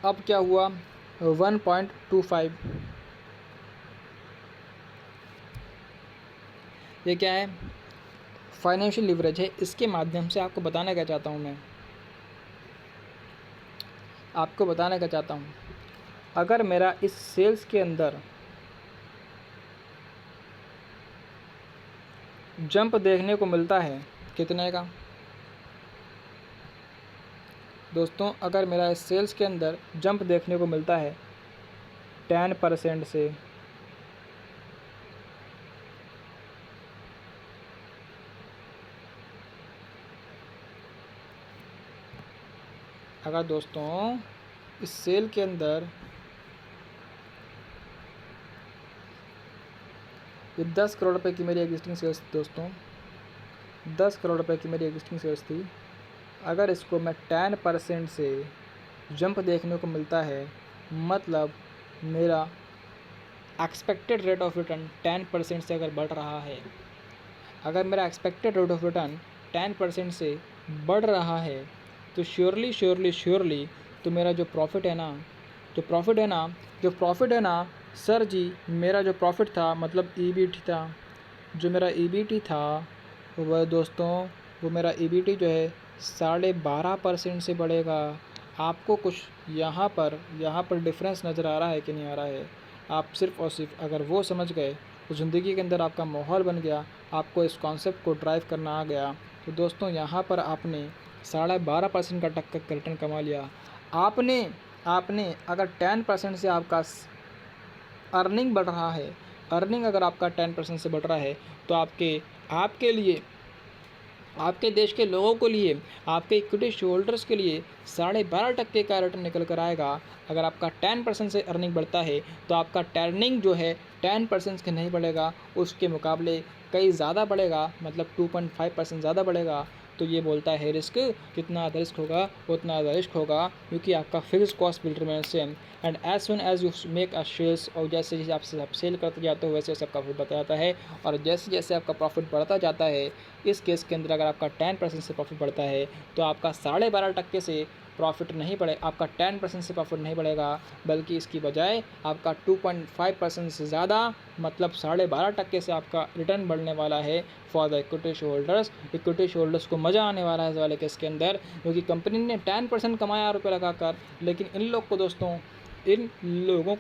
[SPEAKER 1] अब क्या हुआ? 1.25। ये क्या है? फाइनेंशियल लीवरेज है। इसके माध्यम से आपको बताना क्या चाहता हूँ, मैं आपको बताना क्या चाहता हूँ, अगर मेरा इस सेल्स के अंदर जंप देखने को मिलता है कितने का दोस्तों, अगर मेरा इस सेल्स के अंदर जंप देखने को मिलता है 10% से, अगर दोस्तों इस सेल के अंदर ये 10 करोड़ रुपए की मेरी एग्जिस्टिंग सेल्स दोस्तों, 10 करोड़ रुपए की मेरी एग्जिस्टिंग सेल्स थी, अगर इसको मैं 10% से जंप देखने को मिलता है, मतलब मेरा एक्सपेक्टेड रेट ऑफ रिटर्न 10% से अगर बढ़ रहा है, अगर मेरा एक्सपेक्टेड रेट ऑफ रिटर्न 10% से बढ़ रहा है, तो श्योरली तो मेरा जो प्रॉफिट है ना, जो प्रॉफिट है ना सर जी, मेरा जो प्रॉफिट था मतलब EBIT था, जो मेरा EBIT था वह दोस्तों, वो मेरा EBIT जो है 12.5% से बढ़ेगा। आपको कुछ यहाँ पर डिफरेंस नज़र आ रहा है कि नहीं आ रहा है? आप सिर्फ़ और सिर्फ अगर वो समझ गए तो ज़िंदगी के अंदर आपका माहौल बन गया, आपको इस कॉन्सेप्ट को ड्राइव करना आ गया। तो दोस्तों यहाँ पर आपने 12.5% का टक्कर रिटर्न कमा लिया। आपने अगर 10% से आपका अर्निंग बढ़ रहा है, अर्निंग अगर आपका 10% से बढ़ रहा है, तो आपके लिए, आपके देश के लोगों के लिए, आपके इक्विटी होल्डर्स के लिए 12.5% का रिटर्न निकल कर आएगा। अगर आपका 10% से अर्निंग बढ़ता है तो आपका टर्निंग जो है 10% के नहीं बढ़ेगा, उसके मुकाबले कई ज़्यादा बढ़ेगा, मतलब 2.5% ज़्यादा बढ़ेगा। तो ये बोलता है रिस्क जितना ज़्यादा रिस्क होगा उतना ज़्यादा रिस्क होगा, क्योंकि आपका fix cost will remain same and as soon as you make a sales, और जैसे जैसे आप सेल करते जाते हो वैसे वैसे आपका प्रॉफिट बढ़ता जाता है, और जैसे जैसे आपका प्रॉफिट बढ़ता जाता है, इस केस के अंदर अगर आपका 10% से प्रॉफिट बढ़ता है तो आपका 12.5% से प्रॉफिट नहीं बढ़े, आपका 10% से प्रॉफिट नहीं बढ़ेगा, बल्कि इसकी बजाय आपका 2.5% से ज़्यादा, मतलब 12.5% से आपका रिटर्न बढ़ने वाला है for the equity share holders. Equity share holders को मज़ा आने वाला है इस वाले केस के अंदर, क्योंकि कंपनी ने 10% कमाया रुपये लगाकर, लेकिन इन लोगों को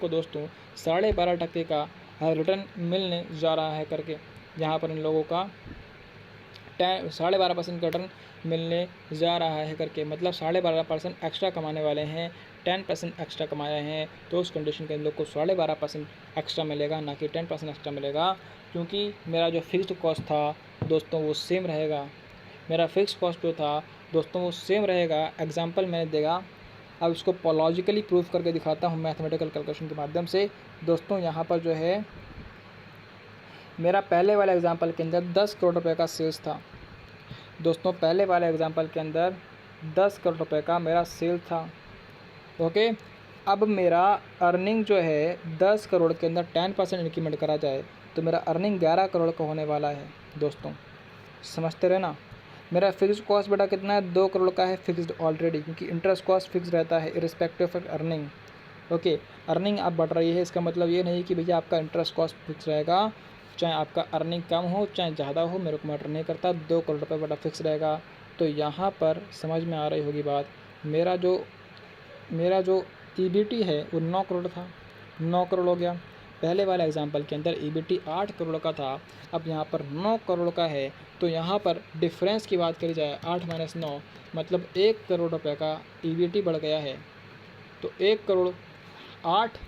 [SPEAKER 1] दोस्तों 12.5% का रिटर्न मिलने जा रहा है करके, यहाँ पर इन लोगों का 12.5% का रिटर्न मिलने जा रहा है करके, मतलब 12.5% एक्स्ट्रा कमाने वाले हैं, 10% एक्स्ट्रा कमाए हैं, तो उस कंडीशन के इन लोग को 12.5% एक्स्ट्रा मिलेगा, ना कि 10% एक्स्ट्रा मिलेगा, क्योंकि मेरा जो फिक्स्ड कॉस्ट था दोस्तों वो सेम रहेगा। मेरा फिक्स कॉस्ट जो था दोस्तों वो सेम रहेगा। एग्जांपल मैंने देगा, अब इसको लॉजिकली प्रूव करके दिखाता हूँ मैथमेटिकल कैलकुलेशन के माध्यम से। दोस्तों यहाँ पर जो है मेरा पहले वाले एग्जांपल के अंदर 10 करोड़ रुपए का सेल्स था दोस्तों, पहले वाले एग्जांपल के अंदर 10 करोड़ रुपए का मेरा सेल था। ओके, अब मेरा अर्निंग जो है 10 करोड़ के अंदर 10% इंक्रीमेंट करा जाए तो मेरा अर्निंग 11 करोड़ का होने वाला है दोस्तों, समझते रहे ना। मेरा फिक्स्ड कॉस्ट बेटा कितना है, 2 करोड़ का है फिक्स्ड ऑलरेडी, क्योंकि इंटरेस्ट कॉस्ट फिक्स रहता है irrespective of earning. Okay, earning अब बढ़ रही है, इसका मतलब ये नहीं कि भैया आपका इंटरेस्ट कॉस्ट फिक्स रहेगा, चाहे आपका अर्निंग कम हो चाहे ज़्यादा हो, मेरे को मैटर नहीं करता, 2 करोड़ रुपये बेटा फिक्स रहेगा। तो यहाँ पर समझ में आ रही होगी बात। मेरा जो ईबीटी है वो 9 करोड़ था, 9 करोड़ हो गया। पहले वाले एग्जांपल के अंदर ईबीटी 8 करोड़ का था, अब यहाँ पर 9 करोड़ का है। तो यहाँ पर डिफरेंस की बात करी जाए 8 - 9 मतलब 1 करोड़ रुपये का ईबीटी बढ़ गया है। तो 1 करोड़ 8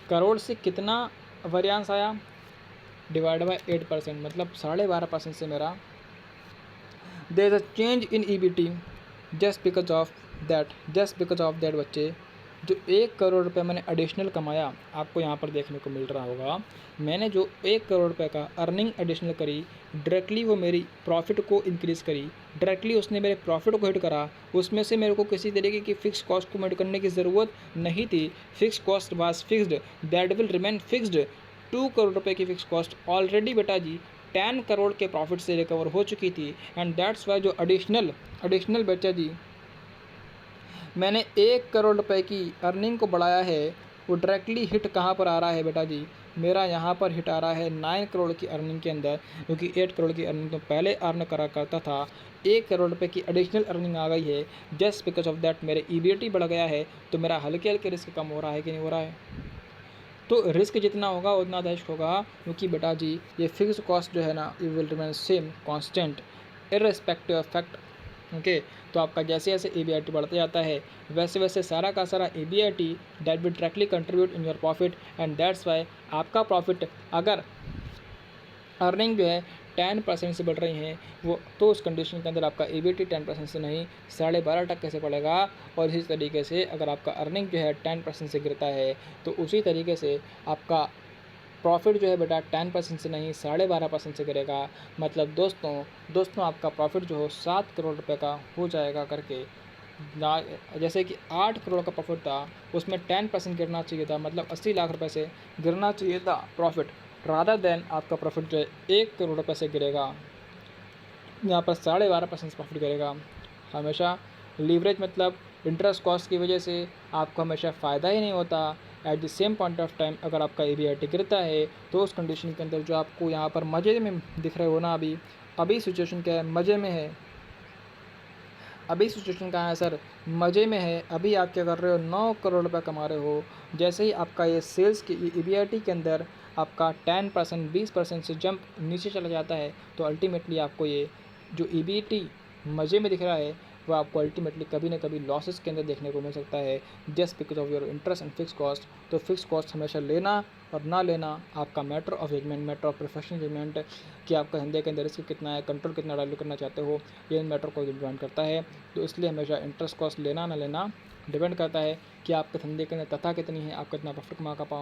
[SPEAKER 1] करोड़ से कितना वरियांस आया, डिवाइड बाय 8%, मतलब 12.5% से मेरा there is a change in EBT just because of that बच्चे, जो 1 करोड़ रुपये मैंने एडिशनल कमाया, आपको यहाँ पर देखने को मिल रहा होगा, मैंने जो 1 करोड़ रुपये का अर्निंग एडिशनल करी, डायरेक्टली वो मेरी प्रॉफिट को इंक्रीज़ करी, डायरेक्टली उसने मेरे प्रॉफिट को हिट करा। उसमें से मेरे को किसी तरीके की फिक्स कॉस्ट को मेड करने की ज़रूरत नहीं थी, fix cost was fixed, that will remain fixed. 2 crore रुपये की फिक्स कॉस्ट ऑलरेडी बेटा जी 10 करोड़ के प्रॉफिट से रिकवर हो चुकी थी, एंड दैट्स वाई जो एडिशनल बच्चा जी मैंने 1 करोड़ रुपए की अर्निंग को बढ़ाया है, वो डायरेक्टली हिट कहाँ पर आ रहा है बेटा जी, मेरा यहाँ पर हिट आ रहा है 9 करोड़ की अर्निंग के अंदर, क्योंकि 8 करोड़ की अर्निंग तो पहले अर्न करा करता था, 1 करोड़ रुपए की एडिशनल अर्निंग आ गई है, जस्ट बिकॉज ऑफ दैट मेरे ईबीटी बढ़ गया है, तो मेरा हल्के हल्के रिस्क कम हो रहा है कि नहीं हो रहा है। तो रिस्क जितना होगा उतना रिस्क होगा, क्योंकि बेटा जी ये फिक्स कॉस्ट जो है ना ये will remain same constant irrespective of fact. Okay, तो आपका जैसे जैसे ईबीआईटी बढ़ता जाता है वैसे वैसे सारा का सारा EBIT that will directly contribute in your profit, and that's Y आपका प्रॉफिट अगर अर्निंग जो है 10% से बढ़ रही हैं वो, तो उस कंडीशन के अंदर आपका ईबीटी 10% से नहीं 12.5% से बढ़ेगा। और इसी तरीके से अगर आपका अर्निंग जो है 10% से गिरता है तो उसी तरीके से आपका प्रॉफिट जो है बेटा 10% से नहीं 12.5% से गिरेगा। मतलब दोस्तों आपका प्रॉफिट जो हो 7 करोड़ रुपए का हो जाएगा करके ना, जैसे कि 8 करोड़ का प्रॉफिट था उसमें 10% गिरना चाहिए था, मतलब 80 लाख रुपए से गिरना चाहिए था प्रॉफिट, रादर देन आपका प्रॉफिट जो है 1 करोड़ रुपए से गिरेगा, यहाँ पर 12.5% प्रॉफिट गिरेगा। हमेशा लीवरेज मतलब इंटरेस्ट कॉस्ट की वजह से आपको हमेशा फ़ायदा ही नहीं होता। At the same point of time अगर आपका ईबीआईटी गिरता है तो उस कंडीशन के अंदर जो आपको यहाँ पर मज़े में दिख रहे हो ना, अभी सिचुएशन क्या है, मज़े में है। अभी सिचुएशन कहाँ है सर, मज़े में है। अभी आप क्या कर रहे हो, 9 करोड़ रुपये कमा रहे हो। जैसे ही आपका ये सेल्स की ईबीआईटी के अंदर आपका 10% 20% से जंप नीचे चला जाता है तो अल्टीमेटली आपको ये जो ईबीटी मज़े में दिख रहा है वो आपको अल्टीमेटली कभी ना कभी लॉसेस के अंदर देखने को मिल सकता है, just because of your interest and fix cost. तो फिक्स कॉस्ट हमेशा लेना और ना लेना आपका matter of judgement, matter of professional judgement, कि आपका धंधे के अंदर रिस्क कितना है, कंट्रोल कितना डायलू करना चाहते हो, ये इन मैटर को डिपेंड करता है। तो इसलिए हमेशा इंटरेस्ट कॉस्ट लेना ना लेना डिपेंड करता है कि आपके धंधे के अंदर तथा कितनी है, आप कितना प्रॉफिट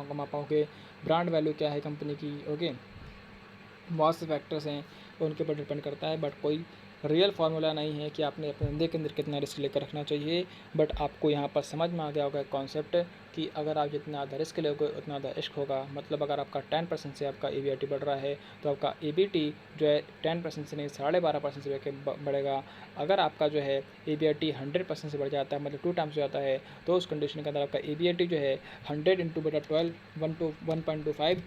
[SPEAKER 1] कमा पाओगे, ब्रांड वैल्यू क्या है कंपनी की। ओके, बहुत से फैक्टर्स हैं उनके ऊपर डिपेंड करता है, बट कोई रियल फार्मूला नहीं है कि आपने अपने धंधे के अंदर कितना रिस्क लेकर रखना चाहिए, बट आपको यहाँ पर समझ में आ गया होगा कॉन्सेप्ट कि अगर आप जितना ज़्यादा रिस्क लोगे उतना ज़्यादा इश्क होगा। मतलब अगर आपका 10% से आपका EBIT बढ़ रहा है तो आपका EBT जो है 10% से नहीं 12.5% से बढ़ेगा। अगर आपका जो है EBIT 100% से बढ़ जाता है, मतलब 2 टाइम्स हो जाता है, तो उस कंडीशन के अंदर आपका EBIT जो है 100 × बटा 12 1.25,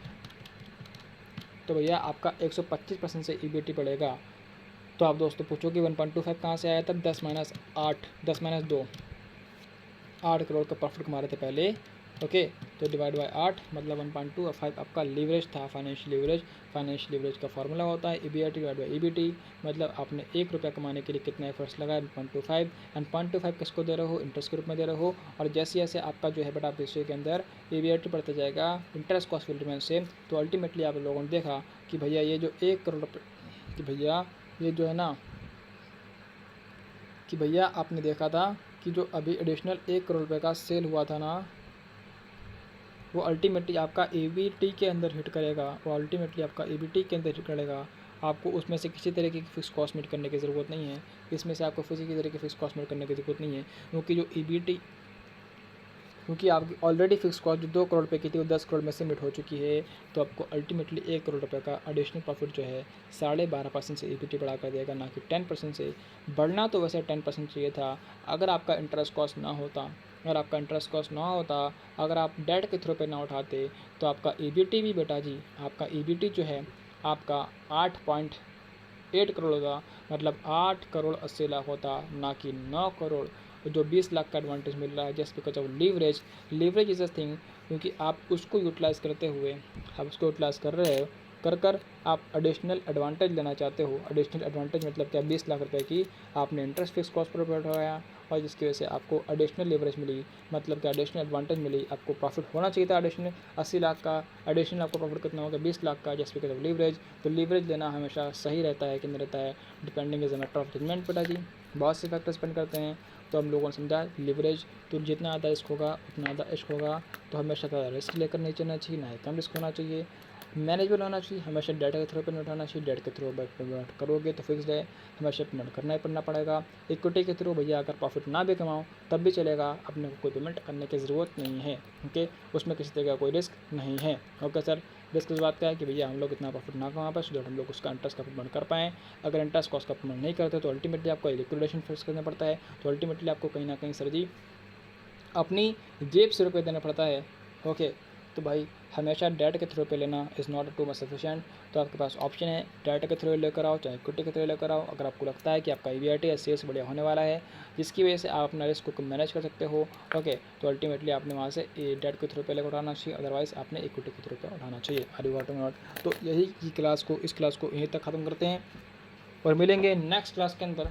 [SPEAKER 1] तो भैया आपका 125% से EBIT बढ़ेगा। तो आप दोस्तों पूछोगे 1.25 कहाँ से आया? तब 10 - 2 8 करोड़ का प्रॉफिट कमा रहे थे पहले। ओके, तो डिवाइड बाय 8 मतलब 1.25 आपका लीवरेज था, फाइनेंशियल लीवरेज का फार्मूला होता है EBIT डिवाइड बाय EBT। मतलब आपने 1 रुपया कमाने के लिए कितना एफर्ट्स लगाया? 1.25। एंड 0.25 किसको दे रहे हो? इंटरेस्ट के रूप में दे रहे हो। और जैसे जैसे आपका जो है बटा रेशियो के अंदर EBIT बढ़ता जाएगा, interest cost will remain same. तो अल्टीमेटली आप लोगों ने देखा कि भैया ये जो 1 करोड़ कि भैया ये जो है ना कि भैया आपने देखा था कि जो अभी एडिशनल 1 करोड़ रुपये का सेल हुआ था ना, वो अल्टीमेटली आपका EBT के अंदर हिट करेगा, के अंदर हिट करेगा। आपको उसमें से किसी तरह की फिक्स कॉस्ट मीट करने की ज़रूरत नहीं है। इसमें से आपको किसी तरह की फिक्स कॉस्ट मीट करने की ज़रूरत नहीं है, क्योंकि आपकी ऑलरेडी फिक्स कॉस्ट जो 2 करोड़ रुपये की थी वो 10 करोड़ में से मिट हो चुकी है। तो आपको अल्टीमेटली 1 करोड़ रुपये का एडिशनल प्रॉफिट जो है 12.5% से EBT बढ़ा कर देगा, ना कि 10% से। बढ़ना तो वैसे 10% चाहिए था अगर आपका इंटरेस्ट कॉस्ट ना होता, अगर आप डेट के थ्रू पे ना उठाते, तो आपका EBT भी बेटा जी, आपका EBT जो है आपका 8.8 करोड़ होगा। मतलब 8 करोड़ 80 लाख होता, ना कि 9 करोड़। जो 20 लाख का एडवांटेज मिल रहा है just because of leverage is a thing. क्योंकि आप उसको यूटिलाइज़ करते हुए, आप उसको यूटिलाइज़ कर रहे हो, कर आप एडिशनल एडवांटेज लेना चाहते हो। एडिशनल एडवांटेज मतलब क्या? 20 लाख रुपए की आपने इंटरेस्ट फिक्स कॉस्ट पर बैठाया, और जिसकी वजह से आपको एडिशनल लेवरेज मिली। मतलब क्या? एडिशनल एडवांटेज मिली। आपको प्रॉफिट होना चाहिए था एडिशनल 80 लाख का, एडिशनल आपको प्रॉफिट कितना होगा? 20 लाख का, जस्ट बिकॉज ऑफ लीवरेज। तो लीवरेज लेना हमेशा सही रहता है कि नहीं रहता है? Depending is a matter of judgement बेटा जी, बहुत से फैक्टर्स डिपेंड करते हैं। तो हम लोगों ने समझा लीवरेज, तो जितना ज़्यादा रिस्क होगा उतना ज़्यादा इश्क होगा। तो हमेशा ज़्यादा रिस्क लेकर नहीं चलना चाहिए, ना ही कम रिस्क होना चाहिए। मैनेजेबल होना चाहिए, हमेशा डाटा के थ्रू पे नहीं उठाना चाहिए। डेट के थ्रू पेमेंट करोगे तो फिक्स है, हमेशा पेमेंट करना ही पड़ना पड़ेगा। इक्विटी के थ्रू भैया अगर प्रॉफिट ना भी कमाओ तब भी चलेगा, अपने को कोई पेमेंट करने की ज़रूरत नहीं है। ओके, उसमें किसी तरह का कोई रिस्क नहीं है। ओके सर, रिस्क इस बात का है कि भैया हम लोग इतना प्रॉफिट ना कमा पाए, सो दैट हम लोग उसका इंटरेस्ट का पेमेंट कर पाएँ। अगर इंटरेस्ट कॉस्ट का पेमेंट नहीं करते तो अल्टीमेटली आपको लिक्विडेशन फेस करना पड़ता है। तो अल्टीमेटली आपको कहीं ना कहीं सर जी अपनी जेब से रुपये देना पड़ता है। ओके, तो भाई हमेशा डेट के थ्रू पे लेना is not too much sufficient. तो आपके पास ऑप्शन है, डेट के थ्रू लेकर आओ चाहे इक्विटी के थ्रू लेकर आओ। अगर आपको लगता है कि आपका EBIT या सेल्स बढ़िया होने वाला है, जिसकी वजह से आप अपना रिस्क को मैनेज कर सकते हो, ओके, तो अल्टीमेटली आपने वहाँ से डेट के थ्रू पे लेकर उठाना चाहिए, अदरवाइज़ आपने इक्विटी के थ्रू पे उठाना चाहिए। Are you got me not? तो यही की इस क्लास को यहीं तक ख़त्म करते हैं और मिलेंगे नेक्स्ट क्लास के अंदर।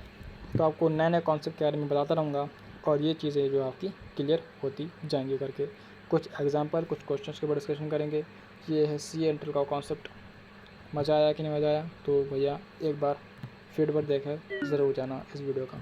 [SPEAKER 1] तो आपको नए नए कॉन्सेप्ट के बारे में बताता रहूँगा, और ये चीज़ें जो आपकी क्लियर होती जाएंगी करके। कुछ एग्जांपल, कुछ क्वेश्चंस के ऊपर डिस्कशन करेंगे। ये है CA इंटरव्यू का कॉन्सेप्ट। मज़ा आया कि नहीं मज़ा आया? तो भैया एक बार फीडबैक देकर ज़रूर जाना इस वीडियो का।